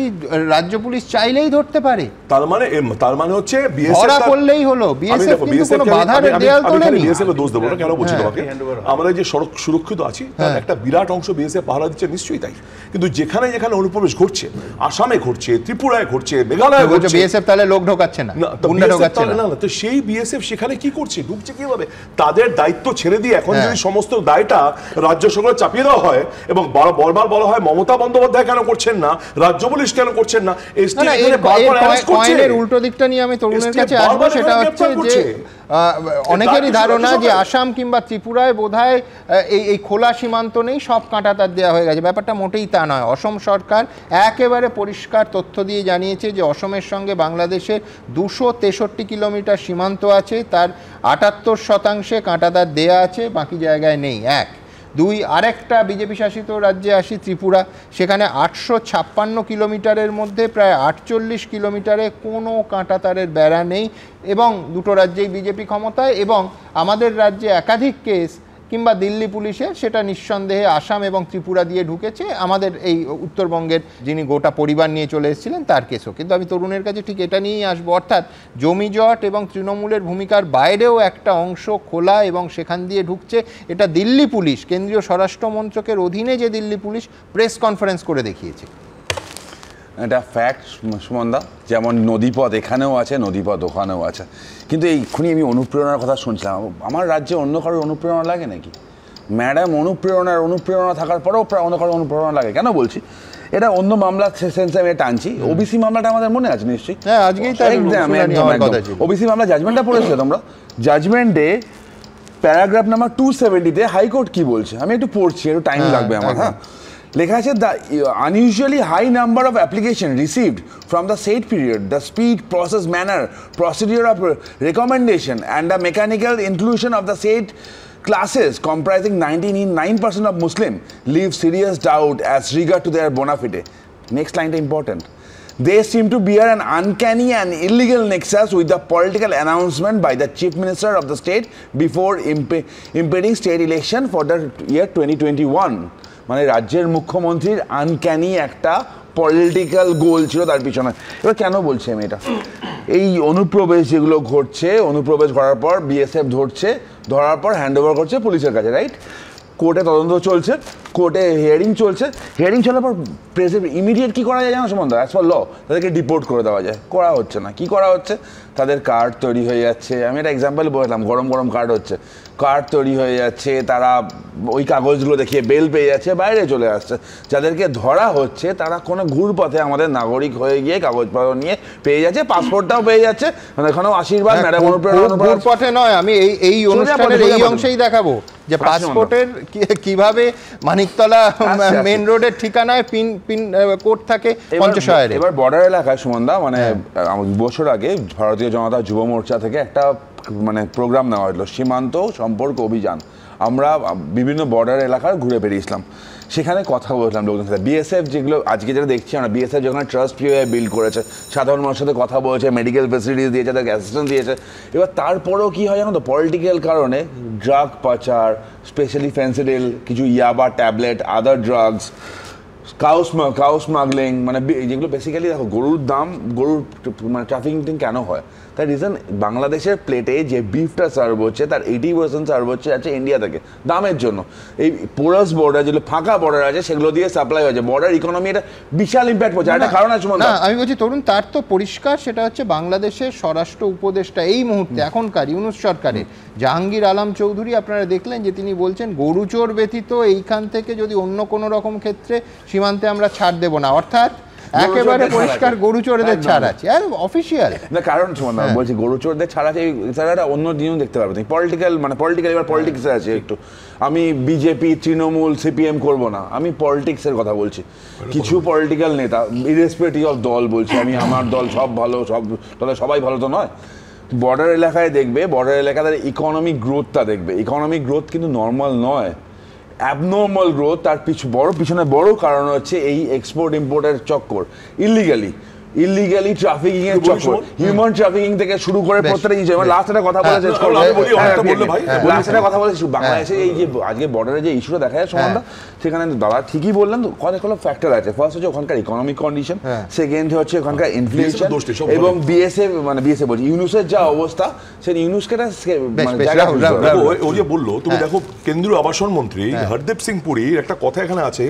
A: রাজ্য পুলিশ চাইলেই ধরতে পারে।
N: তার মানে হচ্ছে
A: ধরা করলেই হলো। বিএসএফ কিন্তু কোনো বাধার দেয়াল তোলেনি।
N: বিএসএফ এর দোষ দেবো না, কেন বলছি তোমাকে, আমরা যে সড়ক সুরক্ষিত আছি তার একটা বিরাট অংশ বিএসএফ পাহারা দিচ্ছে, নিশ্চয়ই তাই। কিন্তু যেখানে যেখানে অনুপ্রবেশ ঘটছে, আসামে ঘটছে, ত্রিপুরায় ঘটছে, মেঘালয়ে ঘটছে,
A: বিএসএফ তাহলে লোক ঢোকাচ্ছে না, গুন্ডা ঢোকাচ্ছে না।
N: তো সেই বিএসএফ সেখানে কি করছে, ঢুকছে কিভাবে? তাদের দায়িত্ব ছেড়ে দিয়ে এখন যদি সমস্ত দায়টা রাজ্য সরকার চাপিয়ে দেওয়া হয় এবং বারবার বলা হয় মমতা বন্দ্যোপাধ্যায় কেন করছেন না, রাজ্য পুলিশ কেন করছেন না,
A: কয়েনের উল্টো দিকটা নিয়ে আমি তরুণের কাছে আসবো। সেটা হচ্ছে যে অনেকেরই ধারণা যে আসাম কিংবা ত্রিপুরায় বোধহয় এই খোলা সীমান্ত নেই, সব কাঁটাতার দেওয়া হয়ে গেছে। ব্যাপারটা মোটেই তা নয়। অসম সরকার একেবারে পরিষ্কার তথ্য দিয়ে জানিয়েছে যে অসমের সঙ্গে বাংলাদেশের 263 কিলোমিটার সীমান্ত আছে, তার 78% কাঁটাতার দেয়া আছে, বাকি জায়গায় নেই। 1, 2, আরেকটা বিজেপি শাসিত রাজ্যে আসি ত্রিপুরা, সেখানে 856 কিলোমিটারের মধ্যে প্রায় 48 কিলোমিটারে কোনো কাঁটাতারের বেড়া নেই, এবং দুটো রাজ্যেই বিজেপি ক্ষমতায়। এবং আমাদের রাজ্যে একাধিক কেস কিংবা দিল্লি পুলিশের, সেটা নিঃসন্দেহে আসাম এবং ত্রিপুরা দিয়ে ঢুকেছে। আমাদের এই উত্তরবঙ্গের যিনি গোটা পরিবার নিয়ে চলে এসেছিলেন তার কেসও। কিন্তু আমি তরুণের কাছে ঠিক এটা নিয়েই আসবো, অর্থাৎ জমিজট এবং তৃণমূলের ভূমিকার বাইরেও একটা অংশ খোলা এবং সেখান দিয়ে ঢুকছে। এটা দিল্লি পুলিশ, কেন্দ্রীয় স্বরাষ্ট্র মন্ত্রকের অধীনে যে দিল্লি পুলিশ প্রেস কনফারেন্স করে দেখিয়েছে।
O: এটা ফ্যাক্ট সুমনদা, যেমন নদীপথ এখানেও আছে, নদীপথ ওখানেও আছে। কিন্তু এইক্ষুনি আমি অনুপ্রেরণার কথা শুনছিলাম, আমার রাজ্যে অন্য কারোর অনুপ্রেরণা লাগে নাকি? ম্যাডাম, অনুপ্রেরণা থাকার পরেও প্রায় অন্য কারোর অনুপ্রেরণা লাগে। কেন বলছি? এটা অন্য মামলার সেন্সে আমি টানছি। ওবিসি মামলাটা আমাদের মনে আছে নিশ্চয়ই, ওবিসি মামলা জাজমেন্টটা পড়েছিল তোমরা। জাজমেন্টে প্যারাগ্রাফ নাম্বার 270-তে হাইকোর্ট কি বলছে আমি একটু পড়ছি, একটু টাইম লাগবে আমার। হ্যাঁ, লেখা আছে, the unusually high number of applications received from the said period, the speed, process, manner, procedure of recommendation and the mechanical inclusion of the said classes comprising 99% of Muslim leave serious doubt as regard to their bona fide. Next line is important. They seem to bear an uncanny and illegal nexus with the political announcement by the Chief Minister of the state before impending state election for the year 2021. মানে রাজ্যের মুখ্যমন্ত্রীর uncanny একটা political গোল ছিল তার পিছনে। এবার কেন বলছি আমি এটা? এই অনুপ্রবেশ যেগুলো ঘটছে, অনুপ্রবেশ করার পর বিএসএফ ধরছে, ধরার পর হ্যান্ড ওভার করছে পুলিশের কাছে, রাইট? কোর্টে তদন্ত চলছে, কোর্টে হিয়ারিং চলছে, হিয়ারিং চলার পর প্রেসিডেন্ট ইমিডিয়েট কী করা যায় জানো সম্বন্ধ? অ্যাজ পার ল তাদেরকে ডিপোর্ট করে দেওয়া যায়। করা হচ্ছে না। কি করা হচ্ছে? তাদের কার্ড তৈরি হয়ে যাচ্ছে। আমি একটা এক্সাম্পল বললাম, গরম গরম কার্ড হচ্ছে, কার্ড তৈরি হয়ে যাচ্ছে, তারা ওই কাগজগুলো দেখিয়ে বেল পেয়ে যাচ্ছে, বাইরে চলে আসছে। যাদেরকে ধরা হচ্ছে তারা কোনো ঘুরপথে আমাদের নাগরিক হয়ে গিয়ে কাগজপত্র নিয়ে পেয়ে যাচ্ছে, পাসপোর্টটাও পেয়ে যাচ্ছে। মানে এখানেও আশীর্বাদ ম্যাডাম
A: ঘুরপথে নয়, আমি এই অনুষ্ঠানের এই অংশেই দেখাবো যে পাসপোর্টের কিভাবে মানিকতলা মেন রোডের ঠিকানায় পিন কোড থাকে পঞ্চশহরে।
O: এবার বর্ডার এলাকায় সুমনদা, মানে বছর আগে ভারতীয় জনতা যুব মোর্চা থেকে একটা মানে প্রোগ্রাম নেওয়া হলো, সীমান্ত সম্পর্ক অভিযান। আমরা বিভিন্ন বর্ডার এলাকার ঘুরে বেরিয়েছিলাম, সেখানে কথা বলছিলাম লোকজনের সাথে। বিএসএফ যেগুলো আজকে যেটা দেখছি আমরা, বিএসএফ যেখানে ট্রাস্ট বিল্ড করেছে, সাধারণ মানুষের সাথে কথা বলেছে, মেডিকেল ফেসিলিটিস দিয়েছে, তাদেরকে অ্যাসিস্ট্যান্স দিয়েছে। এবার তারপরেও কী হয় জানো তো, পলিটিক্যাল কারণে ড্রাগ পাচার, স্পেশালি ফেন্সিডিল, কিছু ইয়াবা ট্যাবলেট, আদার ড্রাগস, কাউ স্মাগলিং, মানে যেগুলো বেসিক্যালি দেখো গরুর দাম, গরুর মানে ট্রাফিকিং কেন হয়? তার রিজন বাংলাদেশের প্লেটে যে বিফটা সার্ভ হচ্ছে তার 80% সার্ভ হচ্ছে ইন্ডিয়া থেকে দামের জন্য। এই পোরাস বর্ডার যেগুলো ফাঁকা বর্ডার আছে সেগুলো দিয়ে সাপ্লাই হয়েছে, বর্ডার ইকোনমি এটা বিশাল ইম্প্যাক্ট পড়ছে। একটা কারণ আছে না,
A: আমি বলছি তরুণ, তার তো পরিষ্কার, সেটা হচ্ছে বাংলাদেশের স্বরাষ্ট্র উপদেষ্টা এই মুহূর্তে এখনকার ইউনূস সরকারের জাহাঙ্গীর আলম চৌধুরী, আপনারা দেখলেন যে তিনি বলছেন গরুচোর ব্যতীত এইখান থেকে যদি অন্য কোনো রকম ক্ষেত্রে সীমান্তে আমরা ছাড় দেব না, অর্থাৎ একেবারে পরিষ্কার গরুচোরদের ছাড় আছে, আর অফিসিয়াল
O: না। কারণ বলছি গরুচোরদের ছাড় আছে, ছাড়াটা অন্য দিনও দেখতে পারবে। পলিটিক্যাল মানে পলিটিক্যাল, এবার পলিটিক্সে আছে একটু। আমি বিজেপি, তৃণমূল, সিপিএম করব না, আমি পলিটিক্সের কথা বলছি। কিছু পলিটিক্যাল নেতা ইরেসপেক্টিভ অফ দল বলছে, আমি আমার দল সব ভালো, সব তাহলে সবাই ভালো তো নয়। বর্ডার এলাকায় দেখবে, বর্ডার এলাকায় ইকোনমিক গ্রোথটা দেখবে, ইকোনমিক গ্রোথ কিন্তু নর্মাল নয়, অ্যাবনর্মাল গ্রোথ। তার পিছনে বড় কারণ হচ্ছে এই এক্সপোর্ট ইম্পোর্টের চক্কর, ইলিগালি ইলিগালি ট্রাফিকিং এর চক্কর, হিউম্যান ট্রাফিকিং থেকে শুরু করে প্রত্যেকটা জিনিস। লাস্ট একটা কথা বলে শেষ করব, লাস্ট একটা কথা বলে বাংলাদেশে এই যে আজকে বর্ডারে যে ইস্যুটা দেখা যায় সুমনদা, সেখানে দাদা ঠিকই বললেন, অনেকগুলো ফ্যাক্টর আছে। ফার্স্ট হচ্ছে ওখানকার ইকোনমিক কন্ডিশন, সেকেন্ড হচ্ছে ওখানকার ইনফ্লেশন, এবং বিএসএফ মানে বিএসএফ বলছি ইউনুসের যা অবস্থা, সেই ইউনুসকে
N: ও যে বললো, তুমি দেখো কেন্দ্রীয় আবাসন মন্ত্রী হরদীপ সিং পুরীর একটা কথা এখানে আছে,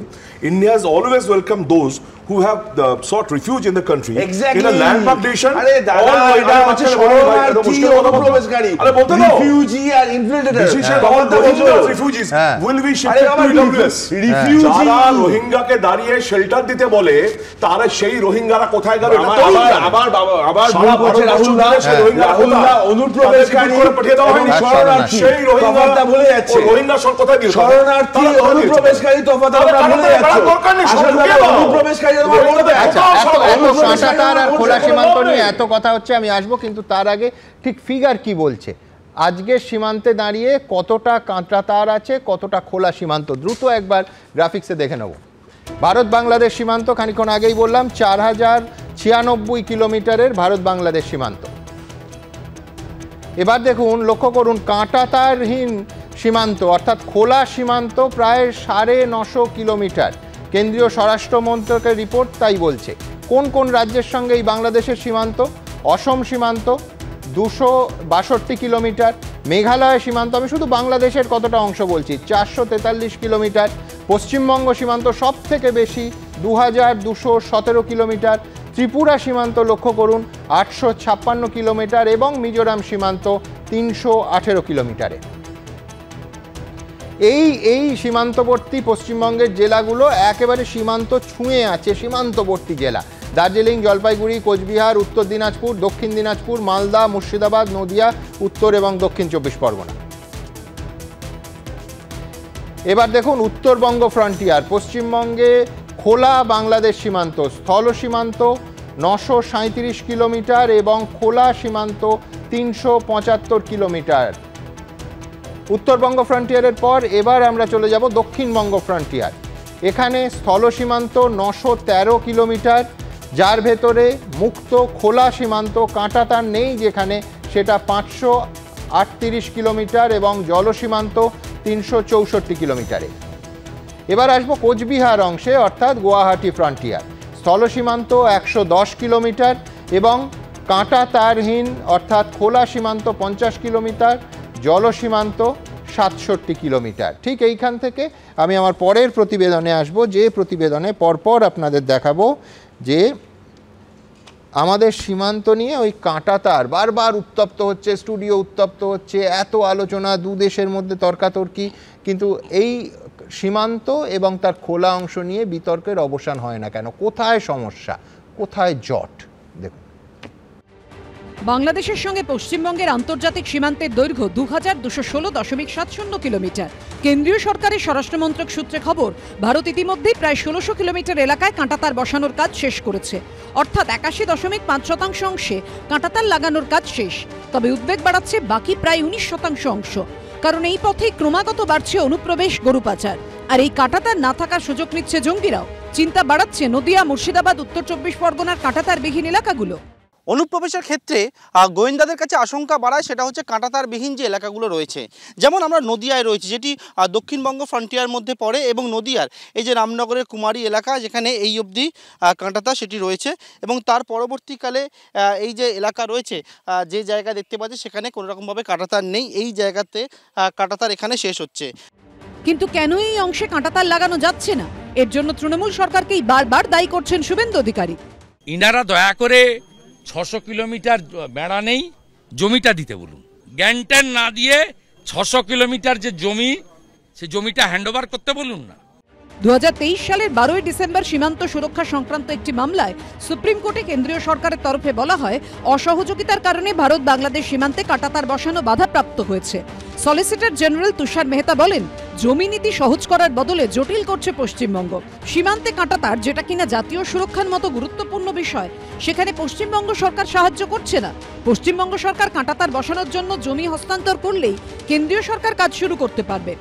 N: India has always welcomed those who have sought refuge in the country in a landmark nation.
O: আরে দাদা এটা হচ্ছে শরণার্থী অনুপ্রবেশকারী, রিফিউজি আর infiltrator.
N: refugees will be shipped to EWS. যারা রোহিঙ্গাকে দাঁড়িয়ে শেল্টার দিতে বলে, তারা সেই রোহিঙ্গারা কোথায় গেল?
O: আবার ভুল করছে রাহুলদা, অনুপ্রবেশকারী শরণার্থী সেই রোহিঙ্গা ভুলে যাচ্ছে।
N: রোহিঙ্গা সব কোথায় গেল?
O: শরণার্থী অনুপ্রবেশকারী তফাৎ আমরা ভুলে যাচ্ছি। অনুপ্রবেশকারী
A: খোলা সীমান্ত নিয়ে এত কথা হচ্ছে, আমি আসবো, কিন্তু তার আগে ঠিক ফিগার কি বলছে আজকে সীমান্তে দাঁড়িয়ে কতটা কাঁটা তার আছে, কতটা খোলা সীমান্ত, দ্রুত একবার গ্রাফিক্সে দেখে নেব। ভারত বাংলাদেশ সীমান্ত খানিকক্ষণ আগেই বললাম 4096 কিলোমিটারের ভারত বাংলাদেশ সীমান্ত। এবার দেখুন, লক্ষ্য করুন, কাঁটা তারহীন সীমান্ত অর্থাৎ খোলা সীমান্ত প্রায় 950 কিলোমিটার। কেন্দ্রীয় স্বরাষ্ট্র মন্ত্রকের রিপোর্ট তাই বলছে। কোন কোন রাজ্যের সঙ্গে এই বাংলাদেশের সীমান্ত? অসম সীমান্ত 262 কিলোমিটার, মেঘালয় সীমান্ত, আমি শুধু বাংলাদেশের কতটা অংশ বলছি, 443 কিলোমিটার, পশ্চিমবঙ্গ সীমান্ত সব থেকে বেশি 2217 কিলোমিটার, ত্রিপুরা সীমান্ত লক্ষ্য করুন 856 কিলোমিটার, এবং মিজোরাম সীমান্ত 318 কিলোমিটারে। এই সীমান্তবর্তী পশ্চিমবঙ্গের জেলাগুলো একেবারে সীমান্ত ছুঁয়ে আছে, সীমান্তবর্তী জেলা। দার্জিলিং, জলপাইগুড়ি, কোচবিহার, উত্তর দিনাজপুর, দক্ষিণ দিনাজপুর, মালদা, মুর্শিদাবাদ, নদিয়া, উত্তর এবং দক্ষিণ 24 পরগনা। এবার দেখুন উত্তরবঙ্গ ফ্রন্টিয়ার, পশ্চিমবঙ্গে খোলা বাংলাদেশ সীমান্ত, স্থল সীমান্ত 937 কিলোমিটার এবং খোলা সীমান্ত 375 কিলোমিটার। উত্তরবঙ্গ ফ্রন্টিয়ারের পর এবার আমরা চলে যাব দক্ষিণবঙ্গ ফ্রন্টিয়ার। এখানে স্থল সীমান্ত 913 কিলোমিটার, যার ভেতরে মুক্ত খোলা সীমান্ত, কাঁটা তার নেই যেখানে, সেটা 538 কিলোমিটার এবং জল সীমান্ত 364 কিলোমিটারে। এবার আসবো কোচবিহার অংশে অর্থাৎ গুয়াহাটি ফ্রন্টিয়ার। স্থল সীমান্ত 110 কিলোমিটার এবং কাঁটা তারহীন অর্থাৎ খোলা সীমান্ত 50 কিলোমিটার, জল সীমান্ত 67 কিলোমিটার। ঠিক এইখান থেকে আমি আমার পরের প্রতিবেদনে আসব, যে প্রতিবেদনে পরপর আপনাদের দেখাবো যে আমাদের সীমান্ত নিয়ে ওই কাঁটা তার বারবার উত্তপ্ত হচ্ছে, স্টুডিও উত্তপ্ত হচ্ছে, এত আলোচনা, দু দেশের মধ্যে তর্কাতর্কি, কিন্তু এই সীমান্ত এবং তার খোলা অংশ নিয়ে বিতর্কের অবসান হয় না কেন? কোথায় সমস্যা, কোথায় জট? দেখুন,
I: বাংলাদেশের সঙ্গে পশ্চিমবঙ্গের আন্তর্জাতিক সীমান্তের দৈর্ঘ্য 2216.70 কিলোমিটার। কেন্দ্রীয় সরকারের স্বরাষ্ট্রমন্ত্রক সূত্রে খবর, ভারত ইতিমধ্যেই প্রায় 1600 কিলোমিটার এলাকায় কাঁটাতার বসানোর কাজ শেষ করেছে, অর্থাৎ 81.5% অংশে কাঁটাতার লাগানোর কাজ শেষ। তবে উদ্বেগ বাড়াচ্ছে বাকি প্রায় 19% অংশ, কারণ এই পথেই ক্রমাগত বাড়ছে অনুপ্রবেশ, গরু পাচার, আর এই কাঁটাতার না থাকার সুযোগ নিচ্ছে জঙ্গিরাও। চিন্তা বাড়াচ্ছে নদিয়া, মুর্শিদাবাদ, উত্তর 24 পরগনার কাঁটাতারবিহীন এলাকাগুলো।
P: অনুপ্রবেশের ক্ষেত্রে গোয়েন্দাদের কাছে আশঙ্কা বাড়ায়, সেটা হচ্ছে কাঁটাতারবিহীন যে এলাকাগুলো রয়েছে। যেমন আমরা নদিয়ায় রয়েছে, যেটি দক্ষিণবঙ্গ ফ্রন্টিয়ার মধ্যে পড়ে, এবং নদিয়ার এই যে রামনগরের কুমারী এলাকা, যেখানে এই অবধি কাঁটাতার সেটি রয়েছে, এবং তার পরবর্তীকালে এই যে এলাকা রয়েছে, যে জায়গা দেখতে পাচ্ছি সেখানে কোনোরকমভাবে কাঁটাতার নেই, এই জায়গাতে কাঁটাতার এখানে শেষ হচ্ছে।
I: কিন্তু কেন এই অংশে কাঁটাতার লাগানো যাচ্ছে না, এর জন্য তৃণমূল সরকারকেই বারবার দায়ী করছেন শুভেন্দু অধিকারী।
Q: ইনারা দয়া করে 600 কিলোমিটার বেড়া নেই, জমিটা দিতে বলুন। গ্যান্টান না দিয়ে 600 কিলোমিটার যে জমি, সে জমিটা হ্যান্ডওভার করতে বলুন না।
I: 2023 সালের 12 ডিসেম্বর সীমান্ত সুরক্ষা সংক্রান্ত একটি মামলায় সুপ্রিম কোর্টে কেন্দ্রীয় সরকারের তরফে বলা হয়, অসহযোগিতার কারণে ভারত বাংলাদেশ সীমান্তে কাঁটাতার বসানো বাধাপ্রাপ্ত হয়েছে। সলিসিটর জেনারেল তুষার মেহতা বলেন, জমি নীতি সহজ করার বদলে জটিল করছে পশ্চিমবঙ্গ। সীমান্তে কাঁটাতার, যেটা কিনা জাতীয় সুরক্ষার মতো গুরুত্বপূর্ণ বিষয়, সেখানে পশ্চিমবঙ্গ সরকার সাহায্য করছে না। পশ্চিমবঙ্গ সরকার কাঁটাতার বসানোর জন্য জমি হস্তান্তর করলেই কেন্দ্রীয় সরকার কাজ শুরু করতে পারবে।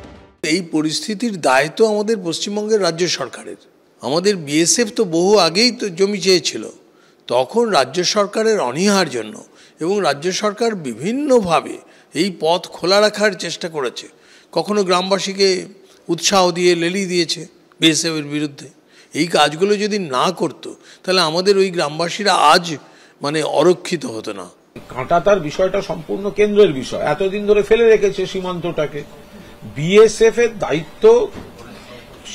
R: এই পরিস্থিতির দায় তো আমাদের পশ্চিমবঙ্গের রাজ্য সরকারের। আমাদের বিএসএফ তো বহু আগেই তো জমি চেয়েছিল, তখন রাজ্য সরকারের অনীহার জন্য এবং রাজ্য সরকার বিভিন্নভাবে এই পথ খোলা রাখার চেষ্টা করেছে। কখনো গ্রামবাসীকে উৎসাহ দিয়ে লেলি দিয়েছে বিএসএফের বিরুদ্ধে। এই কাজগুলো যদি না করতো তাহলে আমাদের ওই গ্রামবাসীরা আজ মানে অরক্ষিত হতো না।
S: কাঁটাতার বিষয়টা সম্পূর্ণ কেন্দ্রের বিষয়, এতদিন ধরে ফেলে রেখেছে সীমান্তটাকে। বিএসএফ এর দায়িত্ব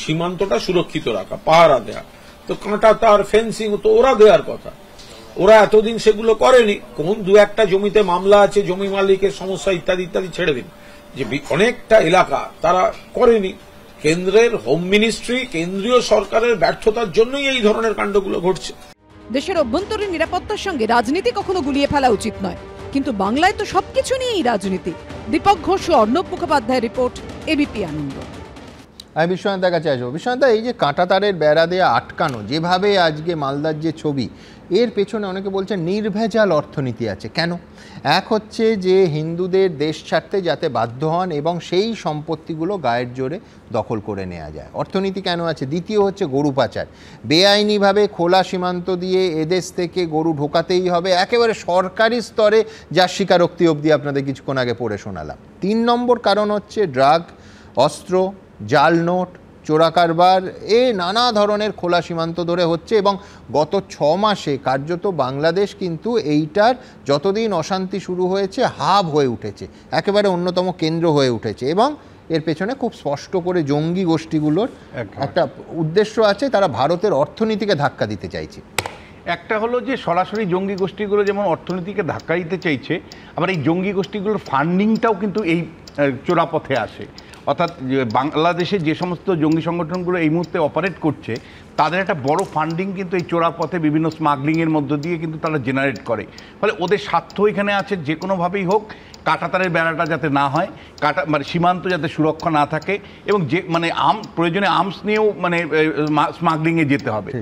S: সীমান্তটা সুরক্ষিত রাখা, পাহারা দেয়া। তো কাঁটাতার ফেন্সিং তো ওরা দেওয়ার কথা, ওরা এতদিন সেগুলো করেনি। কোন দু একটা জমিতে মামলা আছে, জমি মালিকের সমস্যা ইত্যাদি ইত্যাদি ছেড়ে দিন, যে অনেকটা এলাকা তারা করেনি। কেন্দ্রের হোম মিনিস্ট্রি, কেন্দ্রীয় সরকারের ব্যর্থতার জন্যই এই ধরনের কাণ্ডগুলো ঘটছে।
I: দেশের অভ্যন্তরীণ নিরাপত্তার সঙ্গে রাজনীতি কখনো গুলিয়ে ফেলা উচিত নয়, কিন্তু বাংলায় তো সবকিছু নিয়েই রাজনীতি। দীপক ঘোষ ও অর্ণব মুখোপাধ্যায়ের রিপোর্ট, এবিপি আনন্দ।
A: আমি বিশ্বনাথের কাছে আসবো। বিশ্বনাথ, এই যে কাঁটাতারের বেড়া দিয়ে আটকানো, যেভাবে আজকে মালদার যে ছবি, এর পেছনে অনেকে বলছেন নির্ভেজাল অর্থনীতি আছে। কেন? এক হচ্ছে যে হিন্দুদের দেশ ছাড়তে যাতে বাধ্য হন এবং সেই সম্পত্তিগুলো গায়ের জোরে দখল করে নেওয়া যায়, অর্থনীতি কেন আছে। দ্বিতীয় হচ্ছে গরু পাচার, বেআইনিভাবে খোলা সীমান্ত দিয়ে এদেশ থেকে গরু ঢোকাতেই হবে, একেবারে সরকারি স্তরে, যার স্বীকারোক্তি অবধি আপনাদের কিছুক্ষণ আগে পড়ে শোনালাম। 3 নম্বর কারণ হচ্ছে ড্রাগ, অস্ত্র, জাল নোট, চোরা কারবার, নানা ধরনের খোলা সীমান্ত ধরে হচ্ছে। এবং গত 6 মাসে কার্যত বাংলাদেশ কিন্তু এইটার যতদিন অশান্তি শুরু হয়েছে হাব হয়ে উঠেছে, একেবারে অন্যতম কেন্দ্র হয়ে উঠেছে। এবং এর পেছনে খুব স্পষ্ট করে জঙ্গি গোষ্ঠীগুলোর একটা উদ্দেশ্য আছে, তারা ভারতের অর্থনীতিকে ধাক্কা দিতে চাইছে।
T: একটা হলো যে সরাসরি জঙ্গি গোষ্ঠীগুলো যেমন অর্থনীতিকে ধাক্কা দিতে চাইছে, আবার এই জঙ্গি গোষ্ঠীগুলোর ফান্ডিংটাও কিন্তু এই চোরাপথে আসে। অর্থাৎ বাংলাদেশে যে সমস্ত জঙ্গি সংগঠনগুলো এই মুহূর্তে অপারেট করছে, তাদের একটা বড় ফান্ডিং কিন্তু এই চোরাপথে বিভিন্ন স্মাগলিংয়ের মধ্য দিয়ে কিন্তু তারা জেনারেট করে। ফলে ওদের স্বার্থ এখানে আছে যে কোনোভাবেই হোক কাঁটাতারের বেড়াটা যাতে না হয়, মানে সীমান্ত যাতে সুরক্ষা না থাকে, এবং যে মানে প্রয়োজনে আর্মস নিয়েও মানে স্মাগলিংয়ে যেতে হবে।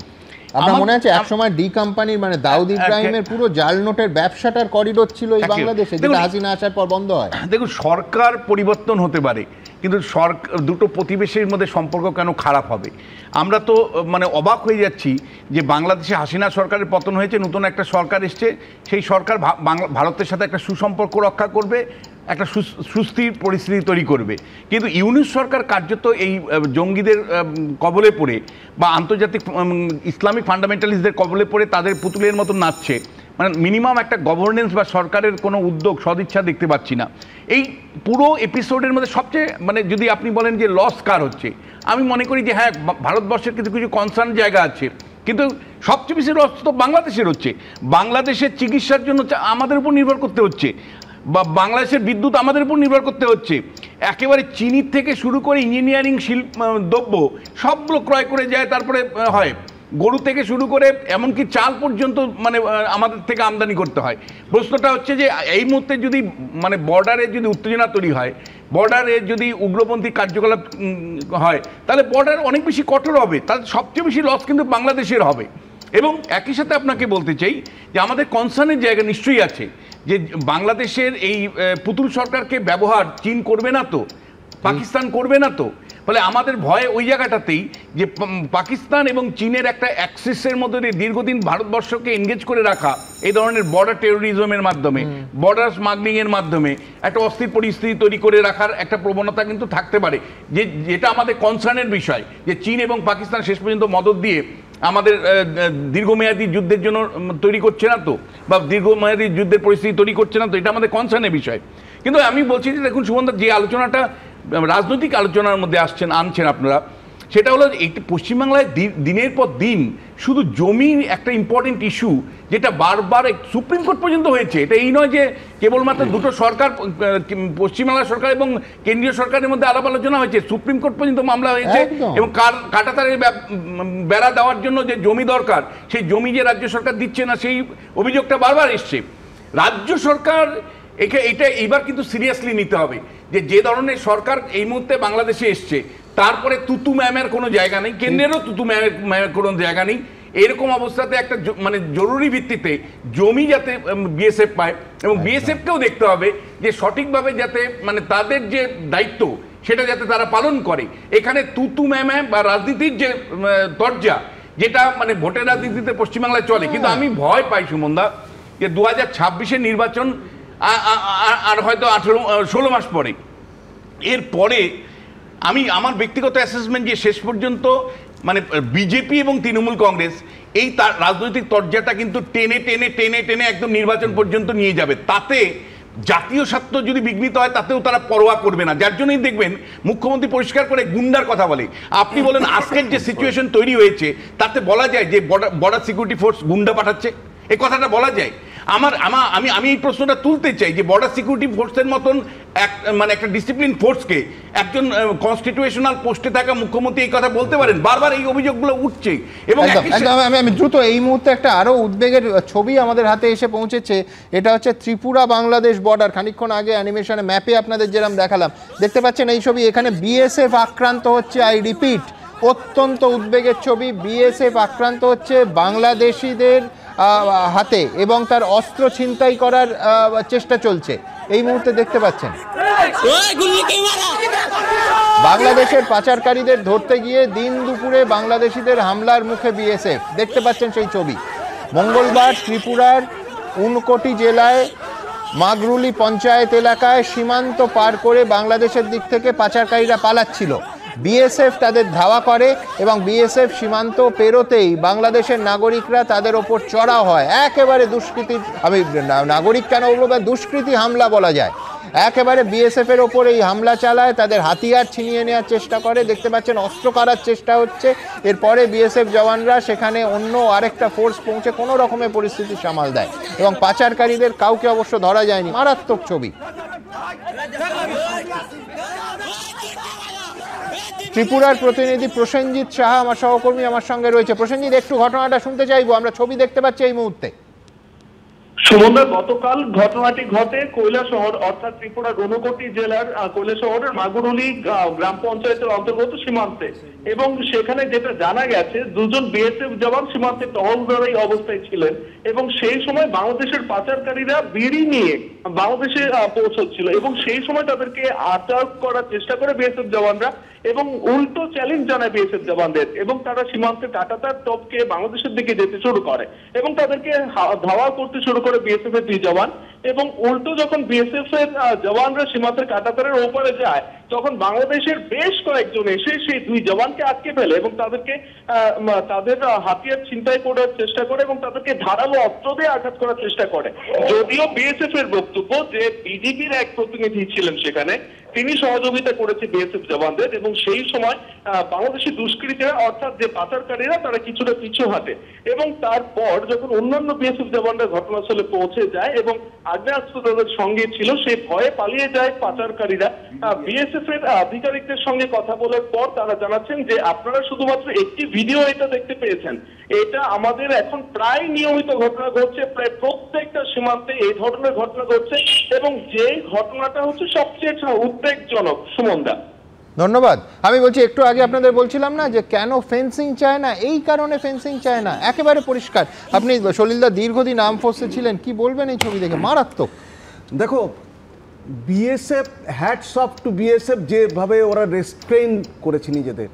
A: আমার মনে আছে একসময় ডি কোম্পানির মানে দাউদ ইব্রাহিমের পুরো জাল নোটের ব্যবসাটার করিডোর ছিল এই বাংলাদেশে, যেটা হাসিনা আসার পর বন্ধ হয়।
T: দেখুন, সরকার পরিবর্তন হতে পারে, কিন্তু দুটো প্রতিবেশীর মধ্যে সম্পর্ক কেন খারাপ হবে? আমরা তো মানে অবাক হয়ে যাচ্ছি যে বাংলাদেশে হাসিনা সরকারের পতন হয়েছে, নতুন একটা সরকার এসছে, সেই সরকার ভারতের সাথে একটা সুসম্পর্ক রক্ষা করবে, একটা সুস্থির পরিস্থিতি তৈরি করবে। কিন্তু ইউনূস সরকার কার্যত এই জঙ্গিদের কবলে পড়ে বা আন্তর্জাতিক ইসলামিক ফান্ডামেন্টালিস্টদের কবলে পড়ে তাদের পুতুলের মতো নাচছে। মানে মিনিমাম একটা গভর্নেন্স বা সরকারের কোনো উদ্যোগ সদিচ্ছা দেখতে পাচ্ছি না। এই পুরো এপিসোডের মধ্যে সবচেয়ে মানে যদি আপনি বলেন যে লস কার হচ্ছে, আমি মনে করি যে হ্যাঁ, ভারতবর্ষের কিছু কিছু কনসার্ন জায়গা আছে, কিন্তু সবচেয়ে বেশি লস তো বাংলাদেশের হচ্ছে। বাংলাদেশের চিকিৎসার জন্য আমাদের উপর নির্ভর করতে হচ্ছে, বা বাংলাদেশের বিদ্যুৎ আমাদের উপর নির্ভর করতে হচ্ছে। একেবারে চিনির থেকে শুরু করে ইঞ্জিনিয়ারিং দ্রব্য সবগুলো ক্রয় করে যায়, তারপরে হয় গরু থেকে শুরু করে এমনকি চাল পর্যন্ত মানে আমাদের থেকে আমদানি করতে হয়। প্রশ্নটা হচ্ছে যে এই মুহূর্তে যদি মানে বর্ডারে যদি উত্তেজনা তৈরি হয়, বর্ডারে যদি উগ্রপন্থী কার্যকলাপ হয়, তাহলে বর্ডার অনেক বেশি কঠোর হবে, তাহলে সবচেয়ে বেশি লস কিন্তু বাংলাদেশের হবে। এবং একই সাথে আপনাকে বলতে চাই যে আমাদের কনসার্নের জায়গা নিশ্চয়ই আছে, যে বাংলাদেশের এই পুতুল সরকারকে ব্যবহার চীন করবে না তো, পাকিস্তান করবে না তো। ফলে আমাদের ভয় ওই জায়গাটাতেই যে পাকিস্তান এবং চীনের একটা অ্যাক্সেসের মধ্যে দিয়ে দীর্ঘদিন ভারতবর্ষকে এনগেজ করে রাখা এই ধরনের বর্ডার টেরোরিজমের মাধ্যমে, বর্ডার স্মাগলিংয়ের মাধ্যমে একটা অস্থির পরিস্থিতি তৈরি করে রাখার একটা প্রবণতা কিন্তু থাকতে পারে, যেটা আমাদের কনসার্নের বিষয়, যে চীন এবং পাকিস্তান শেষ পর্যন্ত মদত দিয়ে আমাদের দীর্ঘমেয়াদী যুদ্ধের জন্য তৈরি করছে না তো, বা দীর্ঘমেয়াদী যুদ্ধের পরিস্থিতি তৈরি করছে না তো, এটা আমাদের কনসার্নের বিষয়। কিন্তু আমি বলছি যে দেখুন সুমনদা, যে আলোচনাটা রাজনৈতিক আলোচনার মধ্যে আনছেন আপনারা, সেটা হলো এই পশ্চিমবাংলায় দিনের পর দিন শুধু জমির একটা ইম্পর্টেন্ট ইস্যু, যেটা বারবার সুপ্রিম কোর্ট পর্যন্ত হয়েছে। এটা এই নয় যে কেবলমাত্র দুটো সরকার, পশ্চিমবাংলা সরকার এবং কেন্দ্রীয় সরকারের মধ্যে আলাপ আলোচনা হয়েছে, সুপ্রিম কোর্ট পর্যন্ত মামলা হয়েছে। এবং কাঁটাতারের বেড়া দেওয়ার জন্য যে জমি দরকার, সেই জমি যে রাজ্য সরকার দিচ্ছে না, সেই অভিযোগটা বারবার এসছে। রাজ্য সরকার এটা এইবার কিন্তু সিরিয়াসলি নিতে হবে, যে ধরনের সরকার এই মুহূর্তে বাংলাদেশে এসছে, তারপরে তুতু ম্যামের কোনো জায়গা নেই, কেন্দ্রেরও তুতু ম্যামের কোনো জায়গা নেই। এরকম অবস্থাতে একটা মানে জরুরি ভিত্তিতে জমি যাতে বিএসএফ পায়, এবং বিএসএফকেও দেখতে হবে যে সঠিকভাবে যাতে মানে তাদের যে দায়িত্ব সেটা যাতে তারা পালন করে। এখানে তুতু ম্যামে বা রাজনীতির যে দরজা, যেটা মানে ভোটের রাজনীতিতে পশ্চিমবাংলায় চলে। কিন্তু আমি ভয় পাই সুমনদা যে 2026-এর নির্বাচন আর হয়তো 16 মাস পরে, এরপরে আমার ব্যক্তিগত অ্যাসেসমেন্ট যে শেষ পর্যন্ত মানে বিজেপি এবং তৃণমূল কংগ্রেস এই তার রাজনৈতিক তরজাটা কিন্তু টেনে টেনে টেনে টেনে একদম নির্বাচন পর্যন্ত নিয়ে যাবে। তাতে জাতীয় স্বার্থ যদি বিঘ্নিত হয় তাতেও তারা পরোয়া করবে না। যার জন্যই দেখবেন মুখ্যমন্ত্রী পরিষ্কার করে গুন্ডার কথা বলে। আপনি বলেন আজকের যে সিচুয়েশন তৈরি হয়েছে তাতে বলা যায় যে বর্ডার সিকিউরিটি ফোর্স গুন্ডা পাঠাচ্ছে, এই কথাটা বলা যায়। আমি এই প্রশ্নটা তুলতে চাই যে বর্ডার সিকিউরিটি ফোর্সের মতন মানে একটা ডিসিপ্লিন ফোর্সকে একজন কনস্টিটিউশনাল পোস্টে থাকা মুখ্যমন্ত্রী এই কথা বলতে পারেন? বারবার এই অভিযোগগুলো উঠছে। এবং
A: আমি দ্রুত এই মুহূর্তে একটা আরো উদ্বেগের ছবি আমাদের হাতে এসে পৌঁছেছে। এটা হচ্ছে ত্রিপুরা বাংলাদেশ বর্ডার। খানিকক্ষণ আগে অ্যানিমেশনে ম্যাপে আপনাদের যেরকম দেখালাম, দেখতে পাচ্ছেন এই ছবি। এখানে বিএসএফ আক্রান্ত হচ্ছে, আই রিপিট, অত্যন্ত উদ্বেগের ছবি। বিএসএফ আক্রান্ত হচ্ছে বাংলাদেশিদের হাতে এবং তার অস্ত্র ছিনতাই করার চেষ্টা চলছে এই মুহূর্তে দেখতে পাচ্ছেন। বাংলাদেশের পাচারকারীদের ধরতে গিয়ে দিন দুপুরে বাংলাদেশিদের হামলার মুখে বিএসএফ, দেখতে পাচ্ছেন সেই ছবি। মঙ্গলবার ত্রিপুরার উনকোটি জেলায় মাগরুলি পঞ্চায়েত এলাকায় সীমান্ত পার করে বাংলাদেশের দিক থেকে পাচারকারীরা পালাচ্ছিল। বিএসএফ তাদের ধাওয়া করে এবং বিএসএফ সীমান্ত পেরোতেই বাংলাদেশের নাগরিকরা তাদের ওপর চড়াও হয়। একেবারে দুষ্কৃতি, আমি নাগরিক কেন বলবো, দুষ্কৃতি হামলা বলা যায়। একেবারে বিএসএফের ওপর এই হামলা চালায়, তাদের হাতিয়ার ছিনিয়ে নেওয়ার চেষ্টা করে। দেখতে পাচ্ছেন অস্ত্র কাড়ার চেষ্টা হচ্ছে। এরপরে বিএসএফ জওয়ানরা সেখানে অন্য আরেকটা ফোর্স পৌঁছে কোনো রকমের পরিস্থিতি সামাল দেয় এবং পাচারকারীদের কাউকে অবশ্য ধরা যায়নি। মারাত্মক ছবি। ত্রিপুরার প্রতিনিধি প্রসেনজিৎ সাহা আমার সহকর্মী আমার সঙ্গে রয়েছে। প্রসেনজিৎ, একটু ঘটনাটা শুনতে চাইবো। আমরা ছবি দেখতে পাচ্ছি এই মুহূর্তে।
U: সুমনদা, গতকাল ঘটনাটি ঘটে কৈলাসহর অর্থাৎ ত্রিপুরার ঊনকোটি জেলার কৈলাসহরের মাগুরুলি গ্রাম পঞ্চায়েতের অন্তর্গত সীমান্তে, এবং সেখানে যেটা জানা গেছে দুজন বিএসএফ জওয়ান সীমান্তে টহলদারি অবস্থায় ছিলেন এবং সেই সময় বাংলাদেশের পাচারকারীরা বিড়ি নিয়ে বাংলাদেশে পৌঁছচ্ছিল এবং সেই সময় তাদেরকে আটক করার চেষ্টা করে বিএসএফ জওয়ানরা এবং উল্টো চ্যালেঞ্জ জানায় বিএসএফ জওয়ানদের এবং তারা সীমান্তে কাঁটাতার টপকে বাংলাদেশের দিকে যেতে শুরু করে এবং তাদেরকে ধাওয়া করতে শুরু করে বিএসএফ এর দুই জওয়ান। এবং উল্টো যখন বিএসএফ এর জওয়ানরা সীমান্তের কাঁটাতারের ওপারে যায় তখন বাংলাদেশের বেশ কয়েকজন এসে সেই দুই জওয়ানকে আটকে ফেলে এবং তাদেরকে তাদের হাতিয়ার ছিনতাই করার চেষ্টা করে এবং তাদেরকে ধারালো অস্ত্র দিয়ে আঘাত করার চেষ্টা করে। যদিও বিএসএফ এর বক্তব্য যে বিজেপির এক প্রতিনিধি ছিলেন সেখানে, তিনি সহযোগিতা করেছে বিএসএফ জওয়ানদের এবং সেই সময় বাংলাদেশি দুষ্কৃতীরা অর্থাৎ যে পাচারকারীরা তারা কিছুটা পিছু হাঁটে এবং তারপর যখন অন্যান্য বিএসএফ জওয়ানরা ঘটনাস্থলে পৌঁছে যায় এবং আগ্নেয়াস্ত্র তাদের সঙ্গে ছিল, সেই ভয়ে পালিয়ে যায় পাচারকারীরা। বিএসএফ এর আধিকারিকদের সঙ্গে কথা বলার পর তারা জানাচ্ছেন যে আপনারা শুধুমাত্র একটি ভিডিও এটা দেখতে পেয়েছেন, এটা আমাদের এখন প্রায় নিয়মিত ঘটনা ঘটছে, প্রায় প্রত্যেকটা সীমান্তে এই ধরনের ঘটনা ঘটছে এবং যে ঘটনাটা হচ্ছে সবচেয়ে উদ্বেগজনক। সুমনদা,
A: ধন্যবাদ। আমি বলছি একটু আগে আপনাদের বলছিলাম না যে কেন ফেন্সিং চায় না, এই কারণে ফেন্সিং চায় না, একেবারে পরিষ্কার। আপনি সলিলদা দীর্ঘদিন আর্ম ফোর্সে ছিলেন, কি বলবেন এই ছবি দেখে? মারাত্মক।
V: দেখো, BSF, hats off to BSF, যেভাবে ওরা রেস্ট্রেন করেছে নিজেদের,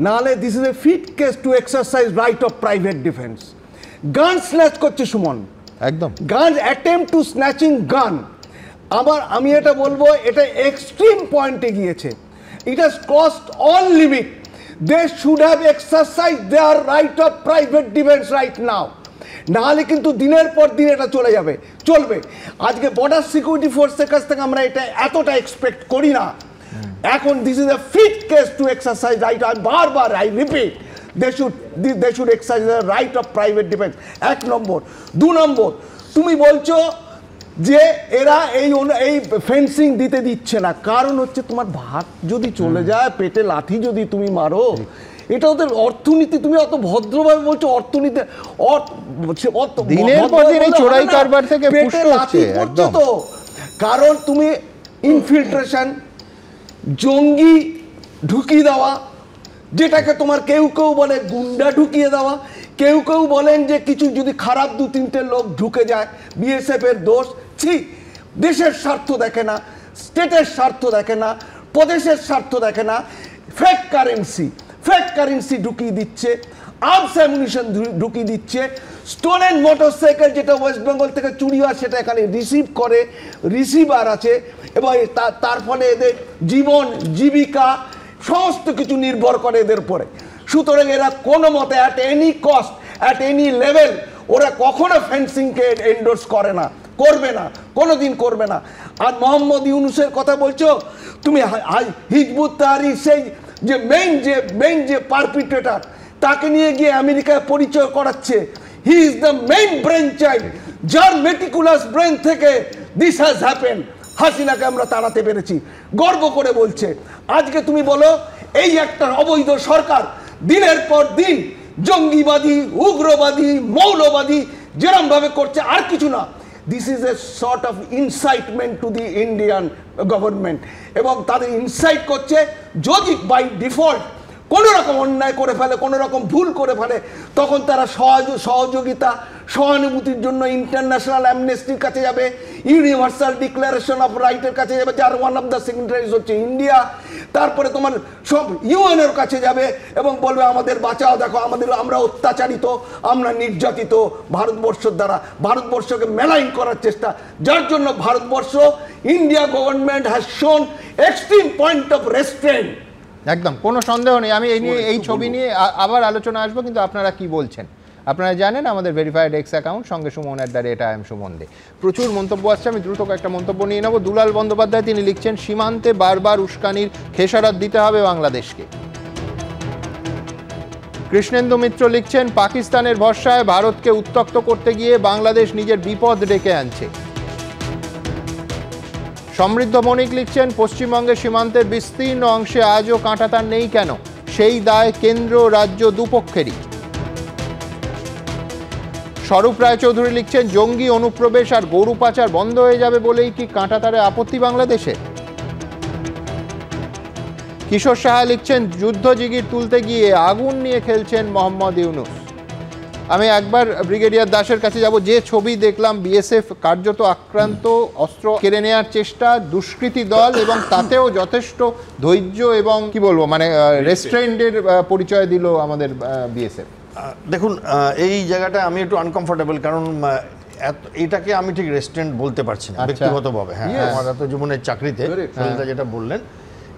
V: নাহলে this is a fit case to exercise right of private defence. Gun snatch করছে সুমন,
A: একদম
V: গান অ্যাটেম্প টু স্ন্যাচিং গান। আমি এটা বলবো, এটা এক্সট্রিম পয়েন্টে গিয়েছে। It has crossed all limit. They should have exercised their right of private defense right now. নাহলে কিন্তু দিনের পর দিন এটা চলবে। আজকে বর্ডার সিকিউরিটি ফোর্সের কাছ থেকে আমরা এটা এতটা এক্সপেক্ট করি না। এখন this is a fit case to exercise right. বারবার I repeat, they should exercise the right of private defense। 1 নম্বর। 2 নম্বর, তুমি বলছো যে এরা এই ফেন্সিং দিচ্ছে না, কারণ হচ্ছে তোমার ভাত যদি চলে যায়, পেটে লাথি যদি তুমি মারো, এটা ওদের অর্থনীতি। তুমি অত ভদ্রভাবে বলছো অর্থনীতি,
A: দিনের পর দিন এই চোরাই কারবার থেকে পুষ্ট হচ্ছে একদম।
V: তো কারণ তুমি ইনফিল্ট্রেশন, জঙ্গি ঢুকিয়ে দেওয়া, যেটাকে তোমার কেউ কেউ বলে গুন্ডা ঢুকিয়ে দেওয়া, কেউ কেউ বলেন যে কিছু যদি খারাপ 2-3টে লোক ঢুকে যায় বিএসএফ এর দোষ। দেশের স্বার্থ দেখে না, স্টেটের স্বার্থ দেখে না, প্রদেশের স্বার্থ দেখে না, ফেক কারেন্সি ঢুকিয়ে দিচ্ছে। আর্মস অ্যামিউনিশন ঢুকিয়ে দিচ্ছে, স্টোলেন মোটরসাইকেল যেটা ওয়েস্ট বেঙ্গল থেকে চুরি হয় সেটা এখানে রিসিভার আছে, এবং তার ফলে এদের জীবন জীবিকা সমস্ত কিছু নির্ভর করে এদের উপরে। সুতরাং এরা কোনো মতে at any cost, at any level ওরা কখনো ফেন্সিংকে এন্ডোর্স করে না, করবে না, কোনোদিন করবে না। আর মোহাম্মদ ইউনুসের কথা বলছো তুমি, হিজবুত তাহরির সেই যে মেইন যে পারপিট্রেটর, তাকে নিয়ে গিয়ে আমেরিকায় পরিচয় করাচ্ছে। হি is the main brain child, যার মেটিকুলাস ব্রেন থেকে দিস হ্যাজ হ্যাপেন। হাসিনাকে আমরা তাড়াতে পেরেছি, গর্ব করে বলছে। আজকে তুমি বলো এই একটা অবৈধ সরকার দিনের পর দিন জঙ্গিবাদী, উগ্রবাদী, মৌলবাদী যেরম ভাবে করছে, আর কিছু না। This is a sort of incitement to the Indian government, এবং তাদের ইনসাইট করছে যদি বাই ডিফল্ট কোনো রকম অন্যায় করে ফেলে, কোনো রকম ভুল করে ফেলে, তখন তারা সহযোগিতা সহানুভূতির জন্য ইন্টারন্যাশনাল অ্যামনেস্টির কাছে যাবে, ইউনিভার্সাল ডিক্লারেশন অফ রাইটের কাছে যাবে, যার ওয়ান অফ দ্য সিগনেটারিজ হচ্ছে ইন্ডিয়া। তারপরে তোমার সব ইউএনের কাছে যাবে এবং বলবে আমাদের বাঁচাও, দেখো আমরা অত্যাচারিত, আমরা নির্যাতিত ভারতবর্ষের দ্বারা, ভারতবর্ষকে মেলাইন করার চেষ্টা, যার জন্য Bharatvarsha, India government has shown extreme point of restraint.
A: একদম কোনো সন্দেহ নেই। আমি এই ছবি নিয়ে আবার আলোচনা আসবো, কিন্তু আপনারা কি বলছেন আপনারা জানেন। আমাদের ভেরিফাইড এক্স অ্যাকাউন্ট সঙ্গে সুমন @IM সুমন দে। প্রচুর মন্তব্য আসছে, আমি দ্রুত একটা মন্তব্য নিয়ে নেব। দুলাল বন্দ্যোপাধ্যায় তিনি লিখছেন, সীমান্তে বারবার উস্কানির খেসারত দিতে হবে বাংলাদেশকে। কৃষ্ণেন্দু মিত্র লিখছেন, পাকিস্তানের ভরসায় ভারতকে উত্তক্ত করতে গিয়ে বাংলাদেশ নিজের বিপদ ডেকে আনছে। সমৃদ্ধ মনিক লিখছেন, পশ্চিমবঙ্গের সীমান্তের বিস্তীর্ণ অংশে আজও কাঁটাতার নেই কেন? সেই দায় কেন্দ্র রাজ্য দুপক্ষেরই। স্বরূপ রায়চৌধুরী লিখছেন, জঙ্গি অনুপ্রবেশ আর গরু পাচার বন্ধ হয়ে যাবে বলেই কি কাঁটাতারে আপত্তি বাংলাদেশে? কিশোর সাহা লিখছেন, যুদ্ধ জিগির তুলতে গিয়ে আগুন নিয়ে খেলছেন মোহাম্মদ ইউনুস। আমি একবার ব্রিগেডিয়ার দাসের কাছে যাব। যে ছবি দেখলাম, বিএসএফ কার্যত আক্রান্ত, অস্ত্র কেড়ে নেওয়ার চেষ্টা, দুষ্কৃতী দল, এবং তাতেও যথেষ্ট ধৈর্য এবং কি বলবো মানে রেস্ট্রেন্টের পরিচয় দিল আমাদের বিএসএফ।
G: দেখুন, এই জায়গাটা আমি একটু আনকমফোর্টেবল, কারণ এটাকে আমি ঠিক রেস্টুরেন্ট বলতে পারছি না ব্যক্তিগতভাবে। হ্যাঁ, আমার এত জীবনের চাকরিতে যেটা বললেন,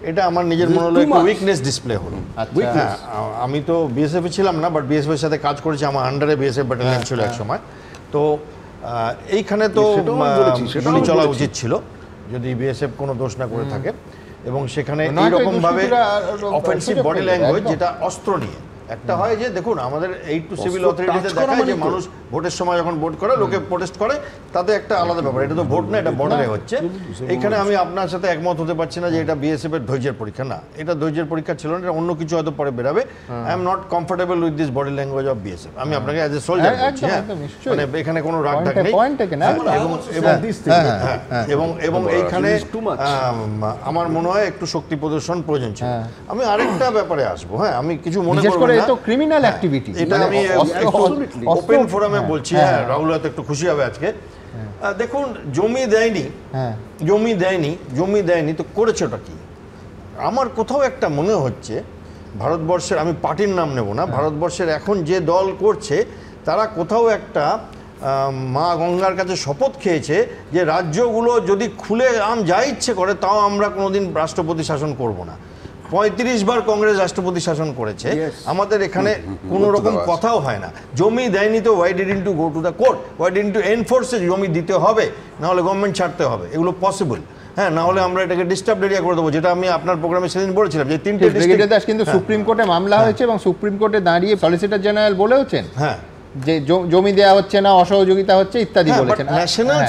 G: এটা আমার নিজের মনে হলো একটু উইকনেস ডিসপ্লে হলো। আমি তো বিএসএফে ছিলাম না, বাট বিএসএফ এর সাথে কাজ করেছি, আমার আন্ডারে বিএসএফ ব্যাটালিয়ন ছিল এক সময়। তো এইখানে তো গুলি চলা উচিত ছিল যদি বিএসএফ কোনো দোষ না করে থাকে, এবং সেখানে এইরকম ভাবে অফেন্সিভ বডি ল্যাঙ্গুয়েজ, যেটা অস্ত্র নিয়ে একটা হয় যে দেখুন আমাদের এই টু সিভিল অথরিটিতে দেখায় যে মানুষ ভোটের সময় যখন ভোট করে লোকে প্রোটেস্ট করে, তাতে একটা আলাদা ব্যাপার। এটা তো ভোট না, এটা বর্ডারে হচ্ছে। এইখানে আমি আপনার সাথে একমত হতে পারছি না যে এটা বিএসএফ এর ধৈর্যের পরীক্ষা। না, এটা ধৈর্যের পরীক্ষা ছিল না, এটা অন্য কিছু হয়তো পরে বেরাবে। I am not comfortable with this body language of BSF. আমি আপনাকে অ্যাজ এ সোলজার বলছি, মানে এখানে কোনো রাগ ঢাক নেই। এবং এইখানে আমার মনে হয় একটু শক্তি প্রদর্শন প্রয়োজন ছিল। আমি আরেকটা ব্যাপারে আসবো। হ্যাঁ, আমি কিছু মনে করব না, এটা ক্রিমিনাল অ্যাক্টিভিটি, এটা আমি ওপেন ফোরামে বলছি। হ্যাঁ, রাহুল হয়তো একটু খুশি হবে আজকে। দেখুন, জমি দেয়নি তো করেছে ওটা কি? আমার কোথাও একটা মনে হচ্ছে ভারতবর্ষের, আমি পার্টির নাম নেব না, ভারতবর্ষের এখন যে দল করছে তারা কোথাও একটা মা গঙ্গার কাছে শপথ খেয়েছে যে রাজ্যগুলো যদি খুলে যা ইচ্ছে করে তাও আমরা কোনোদিন রাষ্ট্রপতি শাসন করব না। 35 বার কংগ্রেস রাষ্ট্রপতি শাসন করেছে, আমাদের এখানে কোনো রকম কথাও হয় না। জমি দেয়নি তো why didn't to go to the court, why didn't to enforce জমি দিতে হবে, না হলে গভর্নমেন্ট ছাড়তে হবে, এগুলো পসিবল। হ্যাঁ, না হলে আমরা এটাকে ডিস্টার্ব এরিয়া করে দেবো, যেটা আমি আপনার প্রোগ্রামে সেদিন বলেছিলাম যে 3টে
A: ব্রিগেডিয়ার দাস কিন্তু সুপ্রিম কোর্টে মামলা হয়েছে এবং সুপ্রিম কোর্টে দাঁড়িয়ে সলিসিটর জেনারেল বলেওছেন হ্যাঁ যে জমি দেওয়া হচ্ছে না, অসহযোগিতা হচ্ছে ইত্যাদি বলেছেন।
G: ন্যাশনাল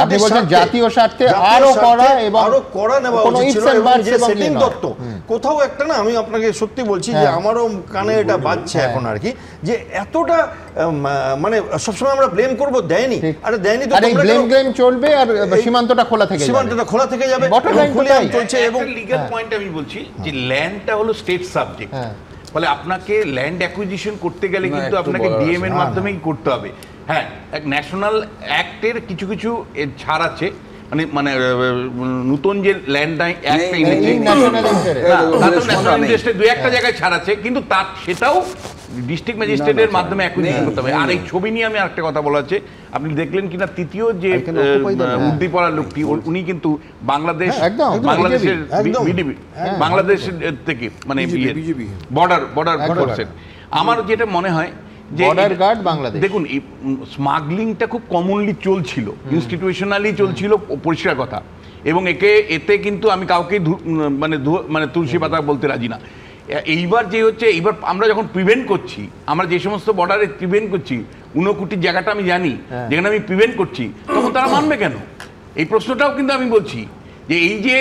A: আপনি বলছেন জাতীয় স্বার্থে আরো করা এবং
G: আরো করা নেওয়া উচিত ছিল। এবং যে সেটিং দত্ত কোথাও একটা না, আমি আপনাকে সত্যি বলছি যে আমারও কানে এটা বাজছে এখন আর কি, যে এতটা মানে সবসময় আমরা ব্লেম করব দেয়নি, আরে দেয়নি তো
A: তোমরা ব্লেম চলবে আর সীমান্তটা খোলা থেকে যাবে
G: চলছে। এবং
T: লিগ্যাল পয়েন্ট আমি বলছি যে ল্যান্ডটা হলো স্টেট সাবজেক্ট, ফলে আপনাকে ল্যান্ড অ্যাকুইজিশন করতে গেলে কিন্তু আপনাকে ডিএম এর মাধ্যমেই করতে হবে। হ্যাঁ, এক ন্যাশনাল অ্যাক্টের কিছু কিছু ছাড় আছে, মানে নতুন যে ল্যান্ড অ্যাক্ট এনেছে ন্যাশনাল ইন্টারেস্টে 2-1টা জায়গায় ছাড় আছে, কিন্তু সেটাও ডিস্ট্রিক্ট ম্যাজিস্ট্রেটের মাধ্যমে অ্যাকুইজিশন করতে হবে। আর এই ছবি নিয়ে আমি আরেকটা কথা বলা আছে, আপনি দেখলেন কিনা তৃতীয় যে উর্দি পড়া লোকটি উনি কিন্তু বাংলাদেশ বাংলাদেশের বিডিবি বাংলাদেশের থেকে মানে বর্ডার ফোর্সের। আমার যেটা মনে হয় যে
A: বর্ডার গার্ড বাংলাদেশ,
T: দেখুন এই স্মাগলিংটা খুব কমনলি চলছিল, ইনস্টিটিউশনালি চলছিল, পরিষ্কার কথা। এবং এতে কিন্তু আমি কাউকে মানে তুলসী পাতা বলতে রাজি না। এইবার যে হচ্ছে, এইবার আমরা যখন প্রিভেন্ট করছি, আমরা যে সমস্ত বর্ডারে প্রিভেন্ট করছি, ঊনকোটির জায়গাটা আমি জানি, যেখানে আমি প্রিভেন্ট করছি, তখন তারা মানবে কেন? এই প্রশ্নটাও কিন্তু আমি বলছি যে এই যে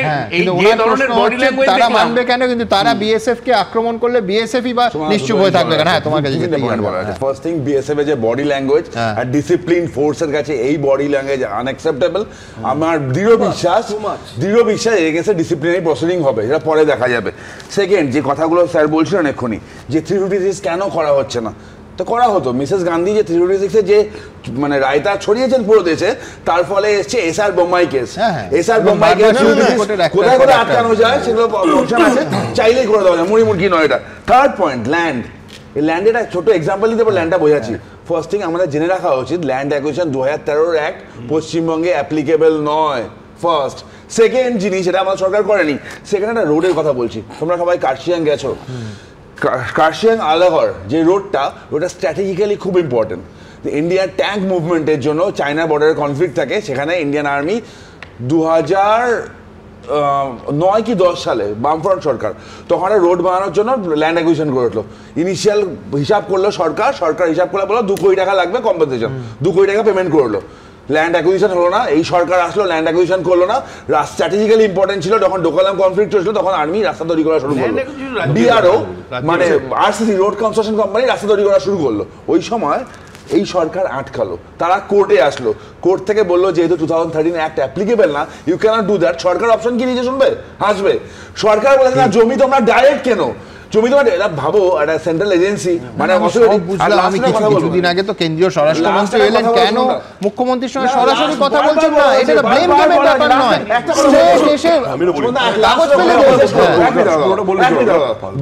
T: ধরনের বডি ল্যাঙ্গুয়েজ
A: তারা মানবে কেন, কিন্তু তারা বিএসএফ কে আক্রমণ করলে বিএসএফই বা নিশ্চুপ হয়ে থাকবে কেন? হ্যাঁ, তোমার কাছে
O: ফার্স্ট থিং বিএসএফ এর যে বডি ল্যাঙ্গুয়েজ আর ডিসিপ্লিন ফোর্সের কাছে এই বডি ল্যাঙ্গুয়েজ আনএক্সেপ্টেবল। আমার দৃঢ় বিশ্বাস এর কাছে ডিসিপ্লিনারি প্রসিডিং হবে, যেটা পরে দেখা যাবে। সেকেন্ড, যে কথাগুলো স্যার বলছিলেন এক্ষুনি, যে 356 কেন করা হচ্ছে না, তো করা হতো। মিসেস গান্ধী যে 356 যে মানে রায়তা ছড়িয়েছেন পুরো দেশে, তার ফলে এসছে SR Bombay case. SR Bombay case কোথায় কোথায় আটকানো যায় সেগুলো অপশন আছে, চাইলেই করে দেওয়া যায়, মুড়ি নয়। এটা থার্ড পয়েন্ট, ল্যান্ড। এই ল্যান্ডের একটা ছোট এক্সাম্পল দিতে পারে, ল্যান্ডটা বোঝাচ্ছি। ফার্স্ট থিং আমাদের জেনে রাখা উচিত, ল্যান্ড অ্যাকুইজিশন 2013 অ্যাক্ট পশ্চিমবঙ্গে অ্যাপ্লিকেবল নয়। ফার্স্ট। সেকেন্ড জিনিস, এটা আমাদের সরকার করেনি। সেখানে একটা রোডের কথা বলছি, তোমরা সবাই কার্শিয়াং গেছো, কার্শিয়াং আলাগড় যে রোডটা, ওটা স্ট্র্যাটেজিক্যালি খুব ইম্পর্টেন্ট। ইন্ডিয়ার ট্যাঙ্ক মুভমেন্টের জন্য চায়না বর্ডারে কনফ্লিক্ট থাকে, সেখানে ইন্ডিয়ান আর্মি 2009 কি 10 সালে বামফ্রন্ট সরকার তখন রোড বানানোর জন্য ল্যান্ড অ্যাকুইজিশন করে উঠলো। ইনিশিয়াল হিসাব করলো সরকার হিসাব করে বললো 2 কোটি টাকা লাগবে কম্পেনসেশন, 2 কোটি টাকা পেমেন্ট করলো। ল্যান্ড অ্যাকুইজিশন হলো না, এই সরকার আসলো, ল্যান্ড অ্যাকুইজিশন করলো না। স্ট্র্যাটেজিক্যালি ইম্পর্টেন্ট ছিল, যখন ডোকালাম কনফ্লিক্ট চলছিল তখন আর্মি রাস্তা তৈরি করা শুরু করলো। ডিআরও মানে আরসিসি রোড কনস্ট্রাকশন কোম্পানি রাস্তা তৈরি করা শুরু করলো। ওই সময় এই সরকার আটকালো, তারা কোর্টে আসলো, কোর্ট থেকে বললো যেহেতু 2013 অ্যাক্ট অ্যাপ্লিকেবল না, ইউ ক্যানট ডু দ্যাট। সরকার অপশন কি নিজে শুনবে? হাসবে। সরকার বলেছে না, জমি তোমরা ডাইরেক্ট কেন, জমি তোমার ভাবো একটা সেন্ট্রাল এজেন্সি মানে
A: আমি কিছুদিন আগে তো কেন্দ্রীয় স্বরাষ্ট্রমন্ত্রী এলেন, কেন মুখ্যমন্ত্রীর সঙ্গে সরাসরি কথা বলছেন না? এটা ব্লেম গেমের ব্যাপার নয়।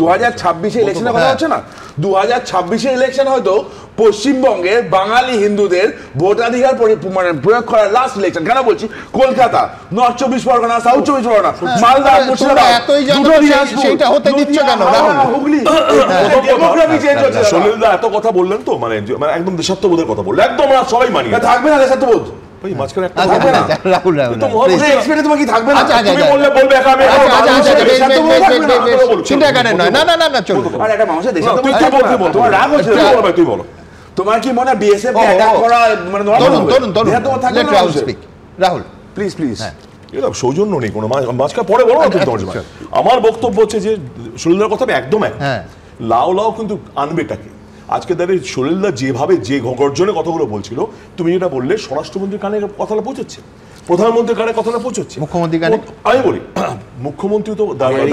O: 2026 ইলেকশনের কথা হচ্ছে না, 2026 ইলেকশন হয়তো পশ্চিমবঙ্গের বাঙালি হিন্দুদের ভোটাধিকার মানে প্রয়োগ করার লাস্ট ইলেকশন। কেন বলছি? কলকাতা, নর্থ 24 পরগনা, সাউথ 24 পরগনা, মালদা, মুর্শিদাবাদ,
A: সেইটা হতে দিচ্ছ কেন?
O: হুগলি ডেমোগ্রাফি চেঞ্জ হচ্ছে।
N: সলিলদা এত কথা বললেন তো, মানে একদম দেশাত্মবোধের কথা বললেন, একদম আমরা সবাই মানি।
O: থাকবে না দেশাত্মবোধ? তোমার কি মনে হয় বিএসএফ
A: রাহুল
N: প্লিজ প্লিজ সৌজন্য নেই কোনো, মাঝখানে পরে বলো না তোমার। আমার বক্তব্য হচ্ছে যে সলিলদার কথা একদম এক, লাউ কিন্তু আনবে তাকে। আজকে দাঁড়িয়ে সলিলদা যেভাবে যে গর্জনে কথাগুলো বলছিল, তুমি যেটা বললে স্বরাষ্ট্রমন্ত্রীর কানে কথাটা পৌঁছচ্ছে, প্রধানমন্ত্রীর কানে কথাটা পৌঁছচ্ছে,
A: মুখ্যমন্ত্রীর কানে।
N: আমি বলি মুখ্যমন্ত্রী তো দাঁড়িয়ে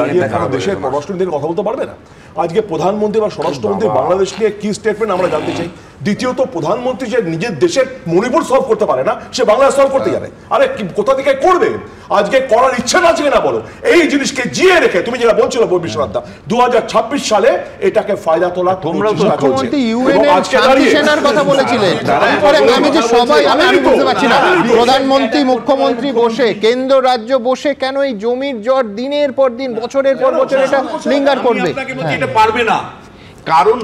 N: দেশের পররাষ্ট্রনীতির কথা বলতে পারবে না। আজকে প্রধানমন্ত্রী বা স্বরাষ্ট্রমন্ত্রী বাংলাদেশ নিয়ে কি স্টেটমেন্ট আমরা জানতে চাই। দ্বিতীয়ত, প্রধানমন্ত্রী যে নিজের দেশের মণিপুর সলভ করতে পারে না, সে বাংলাদেশ সলভ করতে যাবে। আরে কোথা থেকে করবে? আজকে করার ইচ্ছা আছে কিনা বলো। এই জিনিসকে জিয়ে রেখে তুমি যেটা বলছিল বিশ্বনাথ দা, 2026 সালে এটাকে ফায়দা তোলা তোমরা
A: মুখ্যমন্ত্রী ইউএন এর শান্তি সেনার কথা বলেছিলেন। আমি যে সবাই আমি বুঝতে পারছি না, প্রধানমন্ত্রী মুখ্যমন্ত্রী বসে, কেন্দ্র রাজ্য বসে কেন এই জমির জট দিনের পর দিন, বছরের পর বছর এটা লিঙ্গার করবে?
T: এটা পারবে না, কারণ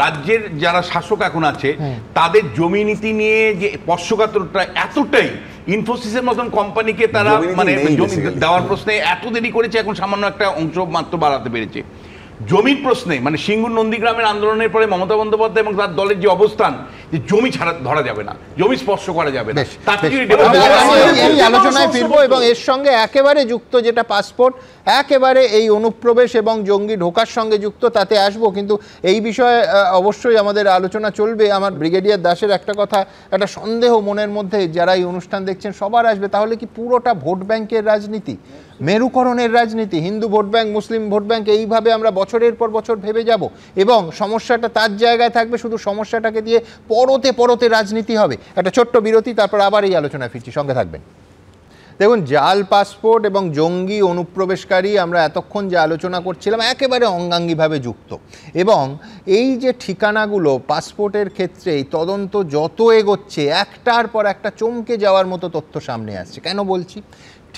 T: রাজ্যের যারা শাসক এখন আছে তাদের জমি নীতি নিয়ে যে পক্ষপাতটা এতটাই, ইনফোসিসের মতন কোম্পানিকে তারা মানে জমি দেওয়ার প্রশ্নে এত দেরি করেছে, এখন সামান্য একটা অংশ মাত্র বাড়াতে পেরেছে। জমির প্রশ্নে মানে সিঙ্গুর নন্দীগ্রামের আন্দোলনের পরে মমতা বন্দ্যোপাধ্যায় এবং তার দলের যে অবস্থান, যে জমি ছাড়া ধরা যাবে না, জমি স্পর্শ করা যাবে না,
A: এই আলোচনায় ফিরবো। এবং এর সঙ্গে একেবারে যুক্ত যেটা পাসপোর্ট, একেবারে এই অনুপ্রবেশ এবং জঙ্গি ঢোকার সঙ্গে যুক্ত, তাতে আসবো। কিন্তু এই বিষয়ে অবশ্যই আমাদের আলোচনা চলবে। আমার ব্রিগেডিয়ার দাসের একটা কথা, একটা সন্দেহ মনের মধ্যে, যারা এই অনুষ্ঠান দেখছেন সবার আসবে, তাহলে কি পুরোটা ভোট ব্যাংকের রাজনীতি, মেরুকরণের রাজনীতি, হিন্দু ভোট ব্যাংক, মুসলিম ভোট ব্যাংক, এইভাবে আমরা বছরের পর বছর ভেবে যাব এবং সমস্যাটা তার জায়গায় থাকবে, শুধু সমস্যাটাকে দিয়ে পরতে পরতে রাজনীতি হবে। একটা ছোট্ট বিরতি, তারপর আবার এই আলোচনায় ফিরছি, সঙ্গে থাকবেন। দেখুন, জাল পাসপোর্ট এবং জঙ্গি অনুপ্রবেশকারী আমরা এতক্ষণ যে আলোচনা করছিলাম একেবারে অঙ্গাঙ্গিভাবে যুক্ত, এবং এই যে ঠিকানাগুলো পাসপোর্টের ক্ষেত্রেই তদন্ত যত এগোচ্ছে একটার পর একটা চমকে যাওয়ার মতো তথ্য সামনে আসছে। কেন বলছি?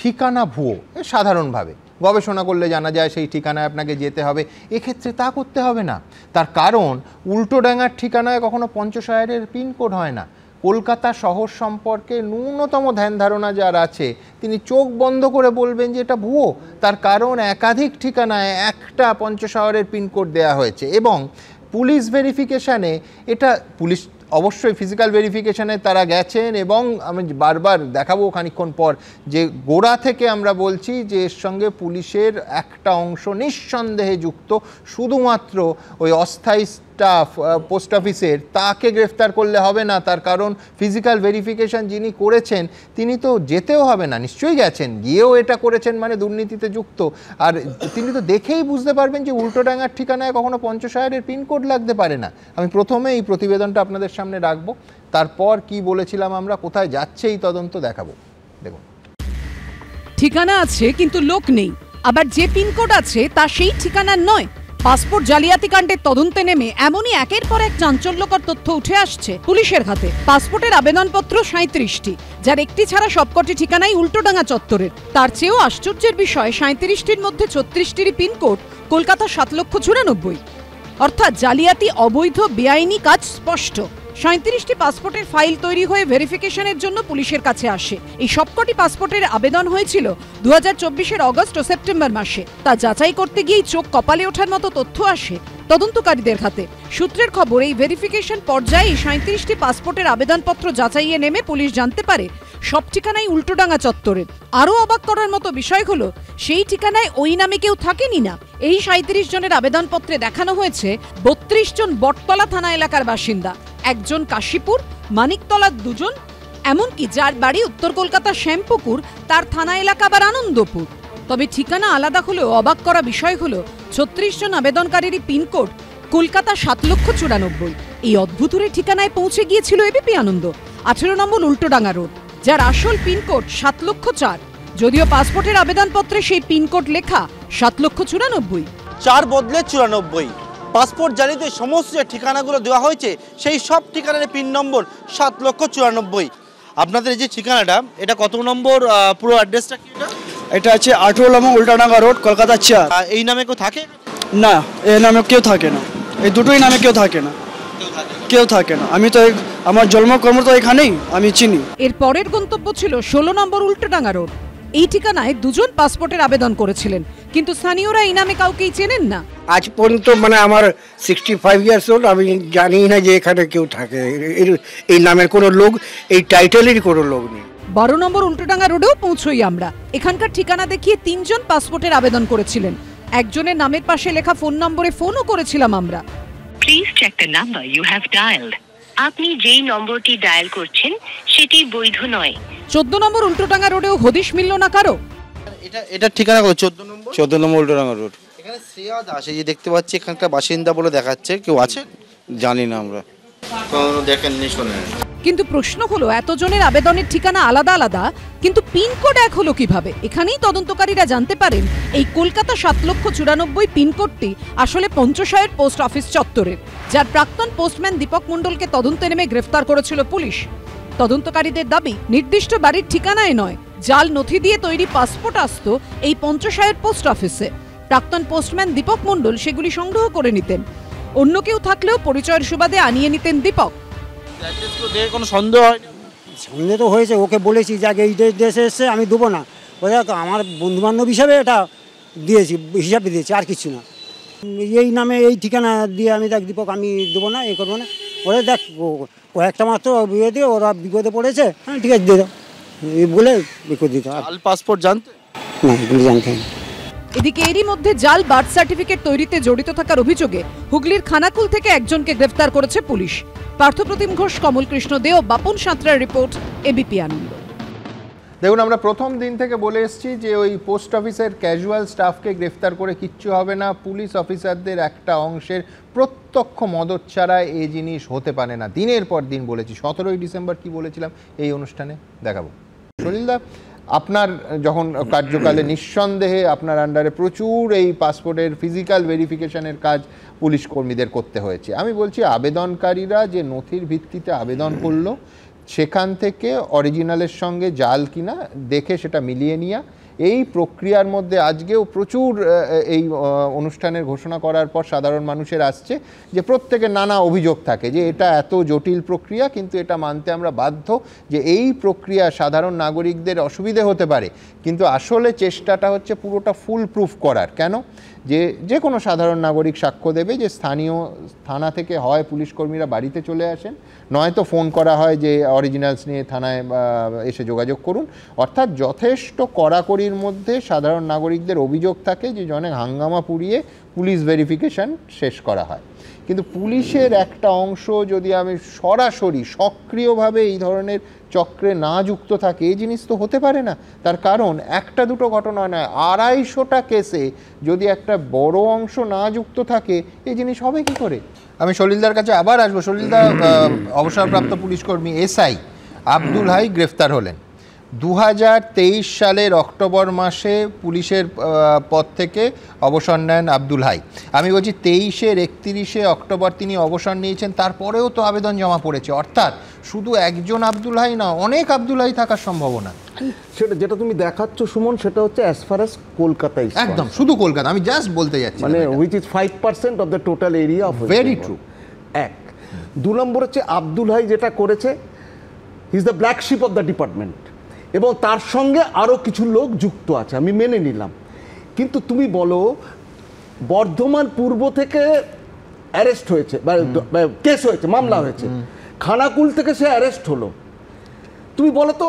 A: ঠিকানা ভুয়ো সাধারণভাবে গবেষণা করলে জানা যায় সেই ঠিকানায় আপনাকে যেতে হবে, এক্ষেত্রে তা করতে হবে না। তার কারণ উল্টোডাঙ্গার ঠিকানায় কখনো পঞ্চশহরের পিনকোড হয় না। কলকাতা শহর সম্পর্কে ন্যূনতম ধ্যান ধারণা যার আছে তিনি চোখ বন্ধ করে বলবেন যে এটা ভুয়ো। তার কারণ একাধিক ঠিকানায় একটা পঞ্চশহরের পিনকোড দেওয়া হয়েছে, এবং পুলিশ ভেরিফিকেশানে এটা পুলিশ অবশ্যই ফিজিক্যাল ভেরিফিকেশানে তারা গেছেন, এবং আমি বারবার দেখাবো খানিকক্ষণ পর যে গোড়া থেকে আমরা বলছি যে এর সঙ্গে পুলিশের একটা অংশ নিঃসন্দেহে যুক্ত। শুধুমাত্র ওই অস্থায়ী স্টাফ পোস্ট অফিসের তাকে গ্রেফতার করলে হবে না, তার কারণ ফিজিক্যাল ভেরিফিকেশান যিনি করেছেন তিনি তো যেতেও হবে না, নিশ্চয়ই গেছেন, গিয়েও এটা করেছেন মানে দুর্নীতিতে যুক্ত। আর তিনি তো দেখেই বুঝতে পারবেন যে উল্টোডাঙ্গার ঠিকানায় কখনো পঞ্চশহরের পিনকোড লাগতে পারে না। আমি প্রথমে এই প্রতিবেদনটা আপনাদের সামনে রাখবো, তারপর কি বলেছিলাম আমরা, কোথায় যাচ্ছে এই তদন্ত দেখাবো। দেখুন,
I: ঠিকানা আছে কিন্তু লোক নেই, আবার যে পিনকোড আছে তা সেই ঠিকানার নয়। পাসপোর্ট জালিয়াতি কাণ্ডের তদন্তে নেমে এমনই একের পর এক চাঞ্চল্যকর তথ্য উঠে আসছে পুলিশের হাতে। পাসপোর্টের আবেদনপত্র 37টি, যার একটি ছাড়া সবকটি ঠিকানাই উল্টোডাঙ্গা চত্বরের। তার চেয়েও আশ্চর্যের বিষয় 37টির মধ্যে 36টির পিনকোড কলকাতা 7,94,000। অর্থাৎ জালিয়াতি, অবৈধ, বেআইনি কাজ স্পষ্ট। 37টি পাসপোর্টের ফাইল তৈরি হয়ে ভেরিফিকেশনের জন্য পুলিশের কাছে আসে। এই সবকটি পাসপোর্টের আবেদন হয়েছিল 2024-এর অগস্ট ও সেপ্টেম্বর মাসে। তা যাচাই করতে গিয়েই চোখ কপালে ওঠার মতো তথ্য আসে তদন্তকারীদের হাতে। সূত্রের খবর, এই ভেরিফিকেশন পর্যায়ে 37টি পাসপোর্টের আবেদনপত্র যাচাইয়ে নেমে পুলিশ জানতে পারে সব ঠিকানাই উল্টোডাঙ্গা চত্বরের। আরও অবাক করার মতো বিষয় হলো, সেই ঠিকানায় ওই নামে কেউ থাকেনি না। এই 37 জনের আবেদনপত্রে দেখানো হয়েছে 32 জন বটতলা থানা এলাকার বাসিন্দা, একজন কাশীপুর, মানিকতলার 2 জন, এমনকি যার বাড়ি উত্তর কলকাতার শ্যামপুকুর তার থানা এলাকা আবার আনন্দপুর। তবে ঠিকানা আলাদা হলেও অবাক করা বিষয় হলো 36 জন আবেদনকারীরই পিনকোড কলকাতা 7,94,000। এই অদ্ভুতুরে ঠিকানায় পৌঁছে গিয়েছিল এবিপি আনন্দ, 18 নম্বর উল্টোডাঙ্গা রোড, যার আসল পিনকোড 7,04,000। যদিও পাসপোর্টের আবেদনপত্রে সেই পিনকোড লেখা 7,94,000।
P: 4 বদলে 94। পাসপোর্ট জালিতে সমস্ত যে ঠিকানাগুলো দেওয়া হয়েছে সেই সব ঠিকানার পিন নম্বর 7,94,000। আপনাদের এই যে ঠিকানাটা, এটা কত নম্বর, পুরো অ্যাড্রেসটা কি?
D: এটা আছে 18 নম্বর উল্টাডাঙ্গা রোড, কলকাতা 4।
P: এই নামে কেউ থাকে
D: না? এই নামে কেউ থাকে না, এই দুটোই নামে কেউ থাকে না, কেউ থাকে না। আমি তো আমার জন্মকর্ম তো এখানেই, আমি চিনি।
I: এর পরের গন্তব্য ছিল 16 নম্বর উল্টোডাঙ্গা রোড। এই ঠিকানায় 2 জন পাসপোর্টের আবেদন করেছিলেন, কিন্তু স্থানীয়রা এই নামে কাউকেই চেনেন না।
E: আজ পর্যন্ত মানে আমার 65 ইয়ার্স ওল্ড, আমি জানি না যে এখানে কেউ থাকে, এই নামের কোনো লোক, এই টাইটেলের কোনো লোক নেই।
I: 12 নম্বর উল্টোডাঙ্গা রোডেও পৌঁছই আমরা। এখানকার ঠিকানা দেখিয়ে 3 জন পাসপোর্টের আবেদন করেছিলেন। একজনের নামের পাশে লেখা ফোন নম্বরে ফোনও করেছিলাম আমরা।
W: Please check the number you have dialled. আপনি যেই নম্বরটি ডায়াল করছেন সেটি বৈধ নয়।
I: 14 নম্বর উল্টোডাঙ্গা রোডেও হদিশ মিলল না কারো।
P: এটা ঠিকানা কত?
G: 14 নম্বর উল্টোডাঙ্গা রোড।
P: এখানে শ্রেয়া দাস, এই যে দেখতে পাচ্ছি এখানকার বাসিন্দা বলে দেখাচ্ছে, কেউ আছে?
G: জানি না আমরা,
P: দেখেননি, শোনেন।
I: কিন্তু প্রশ্ন হলো, এতজনের আবেদনের ঠিকানা আলাদা আলাদা, কিন্তু পিনকোড এক হলো কিভাবে? এখানেই তদন্তকারীরা জানতে পারেন এই কলকাতা 7,94,000 পিনকোডটি আসলে পঞ্চশহর পোস্ট অফিস চত্বরের, যার প্রাক্তন পোস্টম্যান দীপক মণ্ডলকে তদন্তে নেমে গ্রেফতার করেছিল পুলিশ। তদন্তকারীদের দাবি, নির্দিষ্ট বাড়ির ঠিকানায় নয়, জাল নথি দিয়ে তৈরি পাসপোর্ট আসত এই পঞ্চশহর পোস্ট অফিসে। প্রাক্তন পোস্টম্যান দীপক মণ্ডল সেগুলি সংগ্রহ করে নিতেন। অন্য কেউ থাকলেও পরিচয়ের সুবাদে আনিয়ে নিতেন দীপক।
P: কোনো সন্দেহ হয়?
E: সন্দেহ তো হয়েছে, ওকে বলেছি যে আগে এই দেশে এসে আমি দেবো না, ওরা আমার বন্ধুবান্ধব হিসাবে এটা দিয়েছি, হিসাবে দিয়েছি, আর কিছু না। এই নামে এই ঠিকানা দিয়ে আমি দেখ দীপক আমি দেবো না, এ করবো না। ওরা দেখ কয়েকটা মাত্র বিয়ে দিয়ে ওরা বিপদে পড়েছে, হ্যাঁ ঠিক আছে দিয়ে দাও, এই বলে বিপদ দিত।
P: পাসপোর্ট জানতে
E: না, এগুলো জানতে।
I: এদিকে এরই মধ্যে জাল বার্থ সার্টিফিকেট তৈরিতে জড়িত থাকার অভিযোগে হুগলির খানাকুল থেকে একজনকে গ্রেফতার করেছে পুলিশ। পার্থপ্রতিম ঘোষ, কমল কৃষ্ণ দে ও বাপন সাঁতরার রিপোর্ট, এবিপি আনন্দ।
A: দেখুন, আমরা প্রথম দিন থেকে বলে এসেছি যে ওই পোস্ট অফিসের ক্যাজুয়াল স্টাফকে গ্রেফতার করে কিচ্ছু হবে না। পুলিশ অফিসারদের একটা অংশের প্রত্যক্ষ মদত ছাড়া এই জিনিস হতে পারে না। দিনের পর দিন বলেছি। 17ই ডিসেম্বর কি বলেছিলাম এই অনুষ্ঠানে দেখাবো। সলিলদা, আপনার যখন কার্যকালে নিঃসন্দেহে আপনার আন্ডারে প্রচুর এই পাসপোর্টের ফিজিক্যাল ভেরিফিকেশনের কাজ পুলিশ কর্মীদের করতে হয়েছে। আমি বলছি আবেদনকারীরা যে নথির ভিত্তিতে আবেদন করলো সেখান থেকে অরিজিনালের সঙ্গে জাল কিনা দেখে সেটা মিলিয়ে নেওয়া, এই প্রক্রিয়ার মধ্যে আজকেও প্রচুর এই অনুষ্ঠানের ঘোষণা করার পর সাধারণ মানুষের আসছে যে প্রত্যেকের নানা অভিযোগ থাকে যে এটা এত জটিল প্রক্রিয়া, কিন্তু এটা মানতে আমরা বাধ্য যে এই প্রক্রিয়া সাধারণ নাগরিকদের অসুবিধে হতে পারে, কিন্তু আসলে চেষ্টাটা হচ্ছে পুরোটা ফুল প্রুফ করার। কেন? যে কোনো সাধারণ নাগরিক সাক্ষ্য দেবে যে স্থানীয় থানা থেকে হয় পুলিশ কর্মীরা বাড়িতে চলে আসেন, নয়তো ফোন করা হয় যে অরিজিনালস নিয়ে থানায় এসে যোগাযোগ করুন। অর্থাৎ যথেষ্ট কড়াকড়ির মধ্যে সাধারণ নাগরিকদের অভিযোগ থাকে যে অনেক হাঙ্গামা পুড়িয়ে পুলিশ ভেরিফিকেশন শেষ করা হয়। কিন্তু পুলিশের একটা অংশ যদি আমি সরাসরি সক্রিয়ভাবে এই ধরনের চক্রে না যুক্ত থাকে, এই জিনিস তো হতে পারে না। তার কারণ একটা দুটো ঘটনা নয়, 250টা কেসে যদি একটা বড় অংশ না যুক্ত থাকে এই জিনিস হবে কি করে? আমি সলিলদার কাছে আবার আসবো। সলিলদা, অবসরপ্রাপ্ত পুলিশকর্মী এসআই আব্দুল হাই গ্রেফতার হলেন 2023 সালের অক্টোবর মাসে পুলিশের পদ থেকে অবসর নেন আব্দুল হাই। আমি বলছি 23-এর 31শে অক্টোবর তিনি অবসর নিয়েছেন, তারপরেও তো আবেদন জমা পড়েছে। অর্থাৎ শুধু একজন আব্দুল হাই না, অনেক আব্দুল হাই থাকার সম্ভাবনা।
V: সেটা যেটা তুমি দেখাচ্ছ সুমন, সেটা হচ্ছে অ্যাজ ফার অ্যাজ কলকাতা,
A: একদম শুধু কলকাতা। আমি জাস্ট বলতে যাচ্ছি
V: মানে which is 5% of the total area of
A: very true.
V: এক 2 নম্বর হচ্ছে আব্দুল হাই যেটা করেছে, he is the black sheep of the department, এবং তার সঙ্গে আরও কিছু লোক যুক্ত আছে, আমি মেনে নিলাম। কিন্তু তুমি বলো বর্ধমান পূর্ব থেকে অ্যারেস্ট হয়েছে বা কেস হয়েছে, মামলা হয়েছে, খানাকুল থেকে সে অ্যারেস্ট হলো। তুমি বলো তো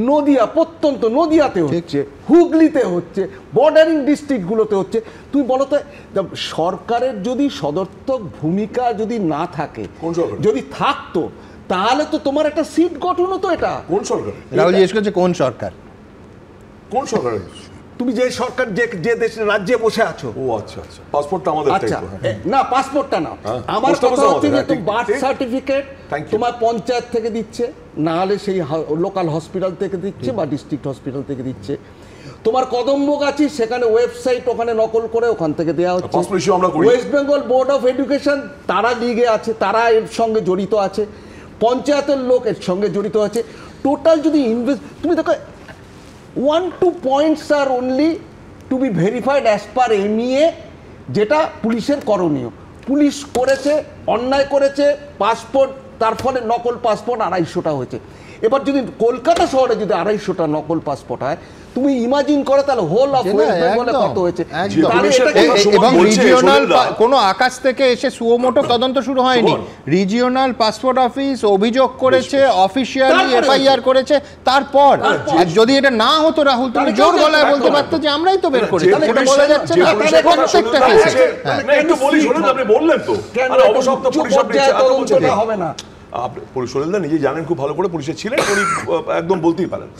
V: নদিয়া, প্রত্যন্ত নদিয়াতে হচ্ছে, হুগলিতে হচ্ছে, বর্ডারিং ডিস্ট্রিক্টগুলোতে হচ্ছে। তুমি বলো তো সরকারের যদি সদর্থক ভূমিকা যদি না থাকে, যদি থাকতো তাহলে তো তোমার একটা সিট গঠন হতো। এটা
N: কোন সরকার?
A: রাহুল জিজ্ঞেস করছে কোন সরকার?
N: কোন সরকার?
V: তুমি যে সরকার যে দেশের রাজ্যে বসে আছো।
N: ও আচ্ছা আচ্ছা, পাসপোর্টটা আমাদের।
V: আচ্ছা না, পাসপোর্টটা না, আমার কথা হচ্ছে যে তুমি বার্থ সার্টিফিকেট তোমার পঞ্চায়েত থেকে দিচ্ছে, না হলে সেই লোকাল হসপিটাল থেকে দিচ্ছে বা ডিস্ট্রিক্ট হসপিটাল থেকে দিচ্ছে। তোমার কদম্বগাছি সেখানে ওয়েবসাইট ওখানে নকল করে ওখান থেকে দেওয়া হচ্ছে। West Bengal board of education তারা লিগে আছে, তারা এর সঙ্গে জড়িত আছে, পঞ্চায়েতের লোক এর সঙ্গে জড়িত আছে। টোটাল যদি ইনভেস্ট, তুমি দেখো 1-2 points আর only to be verified as per MEA, যেটা পুলিশের করণীয়। পুলিশ করেছে, অন্যায় করেছে, পাসপোর্ট তার ফলে নকল পাসপোর্ট 250টা হয়েছে। এবার যদি কলকাতা শহরে যদি 250টা নকল পাসপোর্ট হয়, তুমি ইমাজিন করো তাহলে হোল অফ ওয়েস্ট বেঙ্গলে কত হয়েছে।
A: এবং রিজিওনাল কোনো আকাশ থেকে এসে সুমোটো তদন্ত শুরু হয়নি। রিজিওনাল পাসপোর্ট অফিস অভিযোগ করেছে, অফিশিয়ালি এফআইআর করেছে, তারপর যদি এটা না হতো রাহুল, তুমি জোর গলায় বলতে পারতে যে আমরাই তো বের করেছি, সেটা বলা যাচ্ছে না প্রত্যেকটা কেসে।
N: একটু বলি, শুনুন, আপনি বললেন তো অবসরপ্রাপ্ত পুলিশ
V: হবে না।
N: সলিলদা নিজে জানেন খুব ভালো করে, পুলিশে ছিলেন, উনি একদম বলতেই পারেন।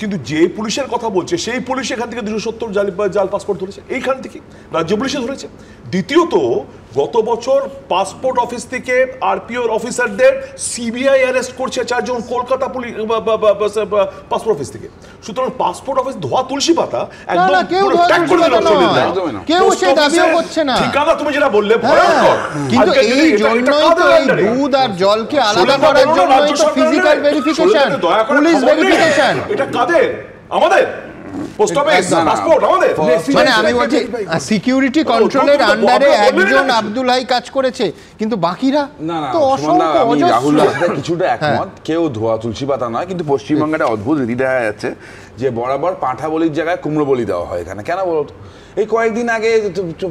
N: কিন্তু যে পুলিশের কথা বলছে সেই পুলিশ এখান থেকে 270 জাল পাসপোর্ট ধরেছে, এইখান থেকে রাজ্য পুলিশে ধরেছে। দ্বিতীয়ত গত বছর পাসপোর্ট অফিস থেকে আরপিও অফিসারদের সিবিআই অ্যারেস্ট করছে 4 জন কলকাতা পুলিশ পাসপোর্ট অফিস থেকে। সুতরাং পাসপোর্ট অফিস ধোয়া তুলসী পাতা, একদম পুরো ট্যাগ করে দিল সলিলদা।
A: কেউ সে দাবিও করছে না।
N: ঠিকানা তুমি যেটা বললে ভয়ঙ্কর,
A: কিন্তু এই জন্যই তো এই দুধ আর জলকে আলাদা করার জন্যই তো ফিজিক্যাল ভেরিফিকেশন, পুলিশ ভেরিফিকেশন।
N: এটা কাদের? আমাদের পোস্ট অফিস পাসপোর্ট আমাদের।
A: মানে আমি বলছি সিকিউরিটি কন্ট্রোলের আন্ডারে একজন আব্দুল হাই কাজ করেছে, কিন্তু বাকিরা তো অসংখ্য।
O: আমি রাহুলের সাথে কিছুটা একমত, কেউ ধোয়া তুলসী পাতা নয়, কিন্তু পশ্চিমবঙ্গে একটা অদ্ভুত রীতি দেখা যাচ্ছে যে বরাবর পাঁঠা বলির জায়গায় কুমড়ো বলি দেওয়া হয় এখানে। কেন বলো তো? এই কয়েকদিন আগে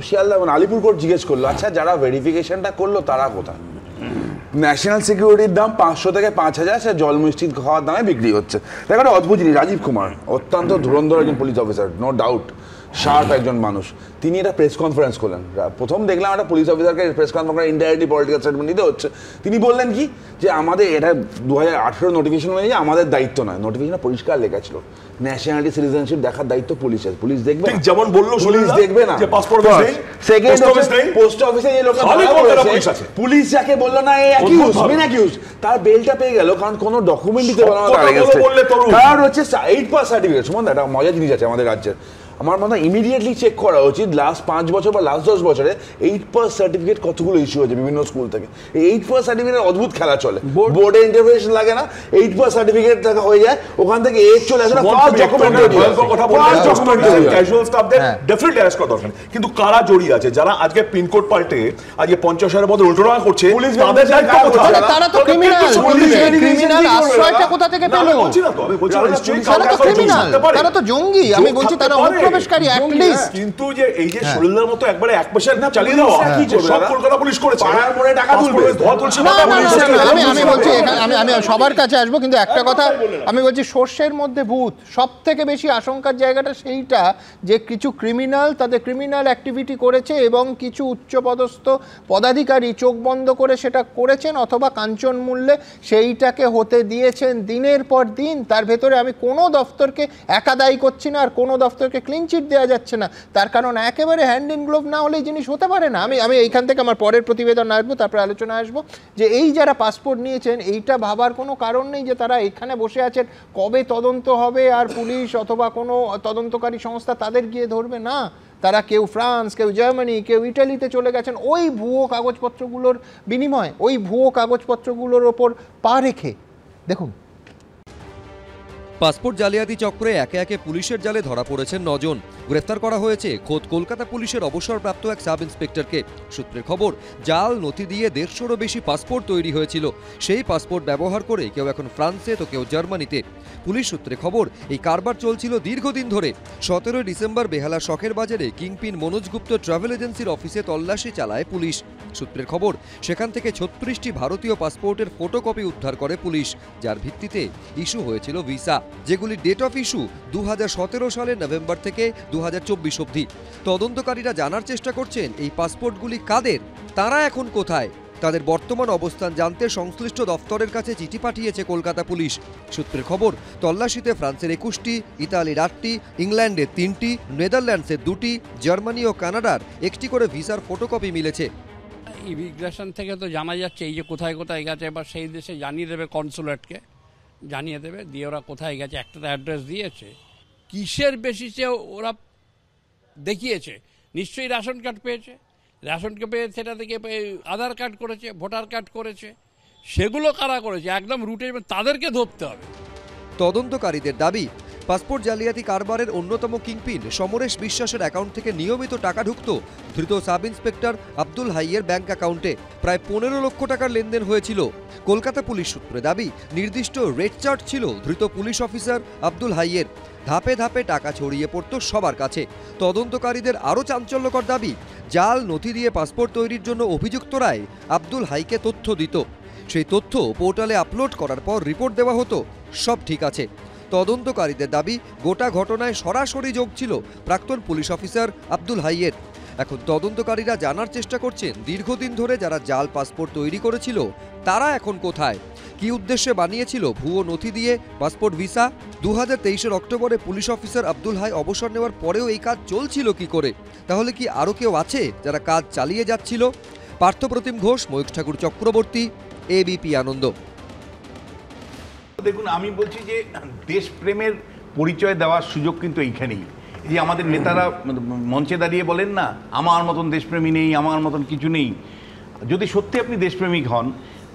O: শিয়ালদা আলিপুর কোর্ট জিজ্ঞেস করলো, আচ্ছা যারা ভেরিফিকেশনটা করলো তারা কোথায়? ন্যাশনাল সিকিউরিটির দাম 500 থেকে 5000, সে জল মিষ্টি খাওয়ার দামে বিক্রি হচ্ছে। দেখো একটা অদ্ভুত জিনিস, রাজীব কুমার অত্যন্ত ধুরন্ধর একজন police officer, no doubt, sharp একজন মানুষ। তিনি একটা প্রেস কনফারেন্স করলেন। প্রথম দেখলাম একটা পুলিশ অফিসারকে press conference indirectly political statement দিতে হচ্ছে। তিনি বললেন কি যে আমাদের এটা 2018 নোটিফিকেশন অনুযায়ী আমাদের দায়িত্ব নয়। নোটিফিকেশনে পরিষ্কার লেখা ছিল ন্যাশনালিটি সিটিজেনশিপ দেখার দায়িত্ব পুলিশের। পুলিশ দেখবে না,
N: যেমন বললো
O: পুলিশ দেখবে না,
N: যে পাসপোর্ট অফিস নেই,
O: সেকেন্ড পোস্ট অফিসে যে লোকটা পুলিশ যাকে বললো না এই মেন অ্যাকিউজ তার বেলটা পেয়ে গেল কারণ কোনো ডকুমেন্ট দিতে পারলো না তার এগেইনস্টে, কারণ হচ্ছে 8 সার্টিফিকেট। সুমন একটা মজা জিনিস আছে আমাদের রাজ্যের, আমার মনে হয় ইমিডিয়েটলি চেক করা উচিত লাস্ট 5 বছর বা লাস্ট 10 বছরে 8 সার্টিফিকেট কতগুলো ইস্যু হয়েছে বিভিন্ন স্কুল থেকে। এই 8 সার্টিফিকেটের অদ্ভুত খেলা চলে, বোর্ডে ইন্টারভেনশন লাগে না, 8 সার্টিফিকেট টাকা হয়ে যায়, ওখান থেকে এজ চলে আসে না, ফার্স্ট ডকুমেন্ট
N: কথা বলে ক্যাজুয়াল স্টাফদের ডেফিনেটলি অ্যারেস্ট করা দরকার। কিন্তু কারা জড়িয়ে আছে যারা আজকে পিনকোড পাল্টে আজকে 50,000 বদলে উল্টোটা করছে, তাদের দায়িত্ব কোথায়?
A: তারা তো ক্রিমিনাল, ক্রিমিনাল আশ্রয়টা কোথা থেকে পেল?
N: বলছি না তো, আমি বলছি
A: তারা তো ক্রিমিনাল, তারা তো জঙ্গি। আমি বলছি তারা অনুপ্রবেশকারী অ্যাটলিস্ট।
N: কিন্তু যে এই যে শরীরের মতো একবারে 1% চালিয়ে দেওয়া সব কলকাতা পুলিশ করেছে,
O: পাড়ার মোড়ে টাকা তুলবে,
N: ধোয়া তুলছে।
A: আমি বলছি আমি সবার কাছে আসবো, কিন্তু একটা কথা আমি বলছি, সর্ষের মধ্যে ভূত। সব থেকে বেশি আশঙ্কার জায়গাটা সেইটা যে কিছু ক্রিমিনাল তাদের ক্রিমিনাল অ্যাক্টিভিটি করেছে এবং কিছু উচ্চপদস্থ পদাধিকারী চোখ বন্ধ করে সেটা করেছেন অথবা কাঞ্চন মূল্যে সেইটাকে হতে দিয়েছেন দিনের পর দিন। তার ভেতরে আমি কোনো দফতরকে একা দায়ী করছি না, আর কোনো দফতরকে ক্লিন চিট দেওয়া যাচ্ছে না, তার কারণ একেবারে হ্যান্ড ইন গ্লোভ না হলে এই জিনিস হতে পারে না। আমি এইখান থেকে আমার পরের প্রতিবেদন আসবো, তারপরে আলোচনা আসবো যে এই যারা পাসপোর্ট নিয়েছেন এইটা ভাবার কোনো কারণ নেই যে তারা এখানে বসে আছেন কবে তদন্ত হবে আর পুলিশ অথবা কোনো তদন্তকারী সংস্থা তাদের গিয়ে ধরবে না। তারা কেউ ফ্রান্স, কেউ জার্মানি, কেউ ইটালিতে চলে গেছেন ওই ভুয়ো কাগজপত্রগুলোর বিনিময়ে, ওই ভুয়ো কাগজপত্রগুলোর ওপর পা রেখে। দেখুন,
B: পাসপোর্ট জালিয়াতি চক্রে একে একে পুলিশের জালে ধরা পড়েছেন 9 জন। গ্রেফতার করা হয়েছে খোদ কলকাতা পুলিশের অবসরপ্রাপ্ত এক সাব ইন্সপেক্টরকে। সূত্রের খবর, জাল নথি দিয়ে 150-এরও বেশি পাসপোর্ট তৈরি হয়েছিল। সেই পাসপোর্ট ব্যবহার করে কেউ এখন ফ্রান্সে তো কেউ জার্মানিতে। পুলিশ সূত্রে খবর, এই কারবার চলছিল দীর্ঘদিন ধরে। 17 ডিসেম্বর বেহালা শখের বাজারে কিংপিন মনোজ গুপ্ত ট্রাভেল এজেন্সির অফিসে তল্লাশি চালায় পুলিশ। সূত্রের খবর, সেখান থেকে 36টি ভারতীয় পাসপোর্টের ফটোকপি উদ্ধার করে পুলিশ, যার ভিত্তিতে ইস্যু হয়েছিল ভিসা, যেগুলির ডেট অফ ইস্যু 2017 সালের নভেম্বর থেকে 2024 অবধি। তদন্তকারীরা জানার চেষ্টা করছেন এই পাসপোর্টগুলি কাদের, তারা এখন কোথায়। তাদের বর্তমান অবস্থান জানতে সংশ্লিষ্ট দফতরের কাছে চিঠি পাঠিয়েছে কলকাতা পুলিশ। সূত্রের খবর, তল্লাশিতে ফ্রান্সের 21টি, ইতালির 8টি, ইংল্যান্ডের 3টি, নেদারল্যান্ডসের 2টি, জার্মানি ও কানাডার 1টি করে ভিসার ফটোকপি মিলেছে।
F: ইমিগ্রেশন থেকে তো জানা যাচ্ছে এই যে কোথায় কোথায় গেছে, এবার সেই দেশে জানিয়ে দেবে, কনসুলেটকে জানিয়ে দেবে, দিয়ে ওরা কোথায় গেছে একটা অ্যাড্রেস দিয়েছে। কিসের বেসিসে ওরা দেখিয়েছে? নিশ্চয়ই রেশন কার্ড পেয়েছে, রেশন কার্ড পেয়ে সেটা থেকে আধার কার্ড করেছে, ভোটার কার্ড করেছে, সেগুলো কারা করেছে একদম রুটে, তাদেরকে ধরতে হবে।
B: তদন্তকারীদের দাবি, পাসপোর্ট জালিয়াতি কারবারের অন্যতম কিংপিন সমরেশ বিশ্বাসের অ্যাকাউন্ট থেকে নিয়মিত টাকা ঢুকত ধৃত সাব ইন্সপেক্টর আব্দুল হাইয়ের ব্যাংক অ্যাকাউন্টে। প্রায় 15 লক্ষ টাকার লেনদেন হয়েছিল। কলকাতা পুলিশ সূত্রে দাবি, নির্দিষ্ট রেড চার্ট ছিল ধৃত পুলিশ অফিসার আব্দুল হাইয়ের। ধাপে ধাপে টাকা ছড়িয়ে পড়ত সবার কাছে। তদন্তকারীদের আরও চাঞ্চল্যকর দাবি, জাল নথি দিয়ে পাসপোর্ট তৈরির জন্য অভিযুক্তরাই আব্দুল হাইকে তথ্য দিত। সেই তথ্য পোর্টালে আপলোড করার পর রিপোর্ট দেওয়া হতো, সব ঠিক আছে। তদন্তকারীদের দাবি, গোটা ঘটনায় সরাসরি যোগ ছিল প্রাক্তন পুলিশ অফিসার আব্দুল হাইয়ের। এখন তদন্তকারীরা জানার চেষ্টা করছেন দীর্ঘদিন ধরে যারা জাল পাসপোর্ট তৈরি করেছিল তারা এখন কোথায়, কি উদ্দেশ্যে বানিয়েছিল ভুয়ো নথি দিয়ে পাসপোর্ট ভিসা। 2023 অক্টোবরে পুলিশ অফিসার আব্দুল হাই অবসর নেওয়ার পরেও এই কাজ চলছিল কি করে? তাহলে কি আরও কেউ আছে যারা কাজ চালিয়ে যাচ্ছিল? পার্থপ্রতিম ঘোষ, ময়ূখ ঠাকুর চক্রবর্তী, এবিপি আনন্দ।
T: দেখুন, আমি বলছি যে দেশপ্রেমের পরিচয় দেওয়ার সুযোগ কিন্তু এইখানেই। যে আমাদের নেতারা মঞ্চে দাঁড়িয়ে বলেন না, আমার মতন দেশপ্রেমী নেই, আমার মতন কিছু নেই। যদি সত্যি আপনি দেশপ্রেমিক হন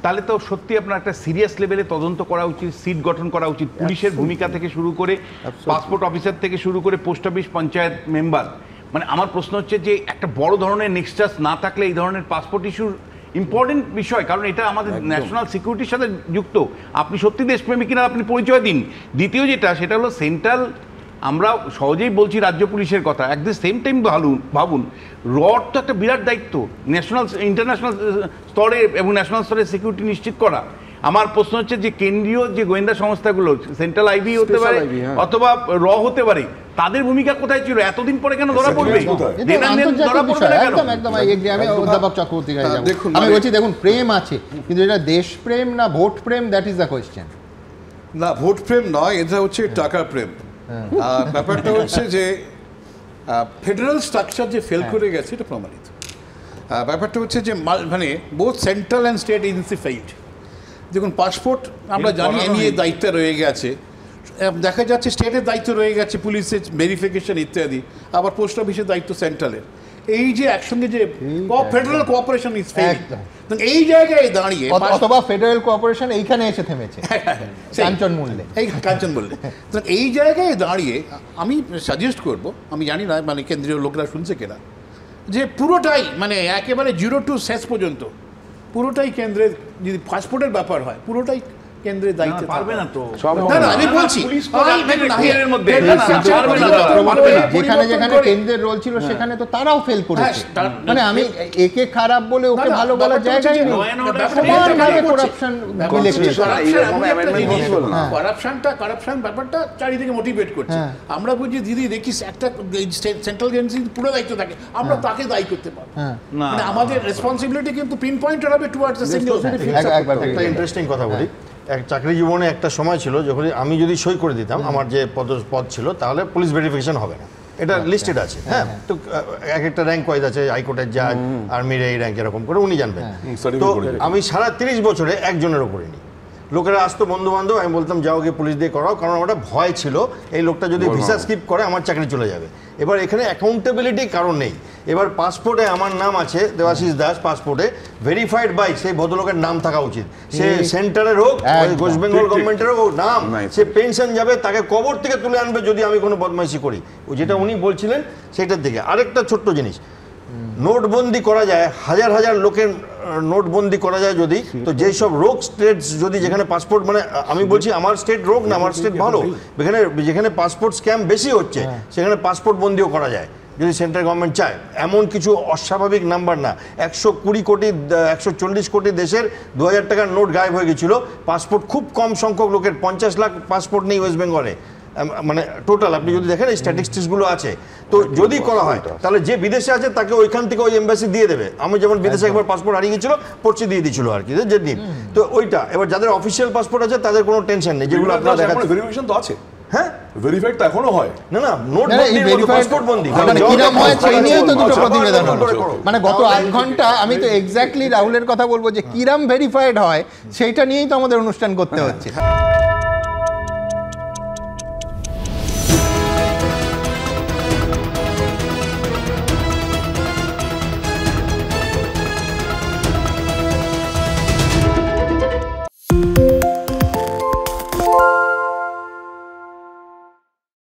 T: তাহলে তো সত্যি আপনার একটা সিরিয়াস লেভেলে তদন্ত করা উচিত, সিট গঠন করা উচিত। পুলিশের ভূমিকা থেকে শুরু করে, পাসপোর্ট অফিসার থেকে শুরু করে পোস্ট অফিস, পঞ্চায়েত মেম্বার, মানে আমার প্রশ্ন হচ্ছে যে একটা বড় ধরনের নেক্সাস না থাকলে এই ধরনের পাসপোর্ট ইস্যুর ইম্পর্টেন্ট বিষয়, কারণ এটা আমাদের ন্যাশনাল সিকিউরিটির সাথে যুক্ত। আপনি সত্যি দেশপ্রেমিক কিনা আপনি পরিচয় দিন। দ্বিতীয় যেটা, সেটা হলো সেন্ট্রাল, আমরা সহজেই বলছি রাজ্য পুলিশের কথা, অ্যাট দ্য সেম টাইম ভাবুন রড তো একটা বিরাট দায়িত্ব ন্যাশনাল, ইন্টারন্যাশনাল স্তরে এবং ন্যাশনাল স্তরে সিকিউরিটি নিশ্চিত করা। আমার প্রশ্ন হচ্ছে যে কেন্দ্রীয় যে গোয়েন্দা সংস্থাগুলো, সেন্ট্রাল আইবি হতে পারে অথবা র হতে পারে, তাদের ভূমিকা কোথায় ছিল? এতদিন পরে কেন ধরা পড়বে?
A: আমি বলছি দেখুন, প্রেম আছে, কিন্তু এটা দেশপ্রেম না vote Prem, that is the question.
H: না, ভোট প্রেম নয়, এটা হচ্ছে টাকার প্রেম। ব্যাপারটা হচ্ছে যে ফেডারেল স্ট্রাকচার যে ফেল করে গেছে এটা প্রমাণিত।
C: ব্যাপারটা হচ্ছে যে মানে both central and state agency fade. দেখুন পাসপোর্ট আমরা জানি এমএ দায়িত্বে রয়ে গেছে, দেখা যাচ্ছে স্টেটের দায়িত্ব রয়ে গেছে পুলিশের ভেরিফিকেশন ইত্যাদি, আবার পোস্ট অফিসের দায়িত্ব সেন্ট্রালের। এই যে একসঙ্গে যে ফেডারেল কোঅপারেশন ইজ ফেইলিং, এই জায়গায় দাঁড়িয়ে
A: অথবা ফেডারেল কোঅপারেশন এইখানে এসে থেমেছে কাঞ্চন মূল্যে,
C: এই কাঞ্চন মূল্যে। এই জায়গায় দাঁড়িয়ে আমি সাজেস্ট করব, আমি জানি না মানে কেন্দ্রীয় লোকরা শুনছে কিনা, যে পুরোটাই মানে একেবারে 0 to শেষ পর্যন্ত পুরোটাই কেন্দ্রের, যদি পাসপোর্টের ব্যাপার হয় পুরোটাই কেন্দ্রের দায়িত্ব পারবে না। তো আমি বলছি
A: যেখানে যেখানে কেন্দ্রের রোল ছিল সেখানে তো তারাও ফেল করেছে, মানে আমি একে খারাপ বলে ওকে ভালো বলার জায়গায় নেই, সমানভাবে করাপশন
C: কারাপশন ব্যাপারটা চারিদিকে মোটিভেট করছে। আমরা বুঝি দিদি দেখি একটা সেন্ট্রাল এজেন্সি পুরো দায়িত্ব থাকে, আমরা তাকে দায়ী করতে পারবো না, আমাদের রেসপন্সিবিলিটি কিন্তু পিন পয়েন্টেড হবে টুয়ার্ডস দ্য সিঙ্গেল।
G: একটা ইন্টারেস্টিং কথা বলি, এক চাকরি জীবনে একটা সময় ছিল যখন আমি যদি সই করে দিতাম আমার যে পদ ছিল তাহলে পুলিশ ভেরিফিকেশন হবে না, এটা লিস্টেড আছে। হ্যাঁ, তো এক একটা র্যাঙ্ক ওয়াইজ আছে, হাইকোর্টের জাজ, আর্মির এই র্যাঙ্ক, এরকম করে উনি জানবেন। তো আমি সারা 30 বছরে একজনেরও করিনি। লোকেরা আসতো বন্ধু বান্ধব, আমি বলতাম যাও গিয়ে পুলিশ দিয়ে করাও, কারণ ওটা ভয় ছিল এই লোকটা যদি ভিসা স্কিপ করে আমার চাকরি চলে যাবে। এবার এখানে অ্যাকাউন্টেবিলিটি কারণ নেই। এবার পাসপোর্টে আমার নাম আছে দেবাশিস দাস, পাসপোর্টে ভেরিফাইড বাই সেই ভদ্রলোকের নাম থাকা উচিত, সে সেন্টারের হোক ওয়েস্ট বেঙ্গল গভর্নমেন্টের হোক নাম, সে পেনশন যাবে, তাকে কবর থেকে তুলে আনবে যদি আমি কোনো বদমাইশি করি, যেটা উনি বলছিলেন সেটার দিকে। আরেকটা ছোট্ট জিনিস, নোটবন্দি করা যায়, হাজার হাজার লোকের নোটবন্দি করা যায় যদি, তো যেই সব রোগ স্টেট যদি যেখানে পাসপোর্ট, মানে আমি বলছি আমার স্টেট রোগ না, আমার স্টেট ভালো, যেখানে পাসপোর্ট স্ক্যাম বেশি হচ্ছে সেখানে পাসপোর্ট বন্দিও করা যায় যদি সেন্ট্রাল গভর্নমেন্ট চায়। এমন কিছু অস্বাভাবিক নাম্বার না, 120 কোটি 140 কোটি দেশের 2000 টাকার নোট গায়েব হয়ে গেছিল, পাসপোর্ট খুব কম সংখ্যক লোকের, 50 লাখ পাসপোর্ট নেই ওয়েস্ট বেঙ্গলে, মানে টোটাল আপনি যদি দেখেন এই স্ট্যাটিস্টিক্সগুলো আছে। তো যদি করা হয় তাহলে যে বিদেশে আছে তাকে ওইখান থেকে ওই এমবাসি দিয়ে দেবে। আমি যেমন বিদেশে একবার পাসপোর্ট হারিয়ে গেছিল, পড়ছি দিয়ে দিয়েছিল আর কি, যে দিন। তো ওইটা এবার যাদের অফিসিয়াল পাসপোর্ট আছে তাদের কোনো টেনশন নেই, যেগুলো আপনারা দেখাচ্ছেন
N: ভেরিফিকেশন তো আছে।
G: হ্যাঁ,
N: ভেরিফাইড তো এখনো হয়
G: না, না নোট বন্দি, পাসপোর্ট বন্দি,
A: মানে কিরকম হয় সেই নিয়েই তো দুটো প্রতিবেদন হলো। মানে গত 8 ঘন্টা আমি তো এক্স্যাক্টলি রাহুলের কথা বলবো যে কিরম ভেরিফাইড হয় সেইটা নিয়েই তো আমাদের অনুষ্ঠান করতে হচ্ছে।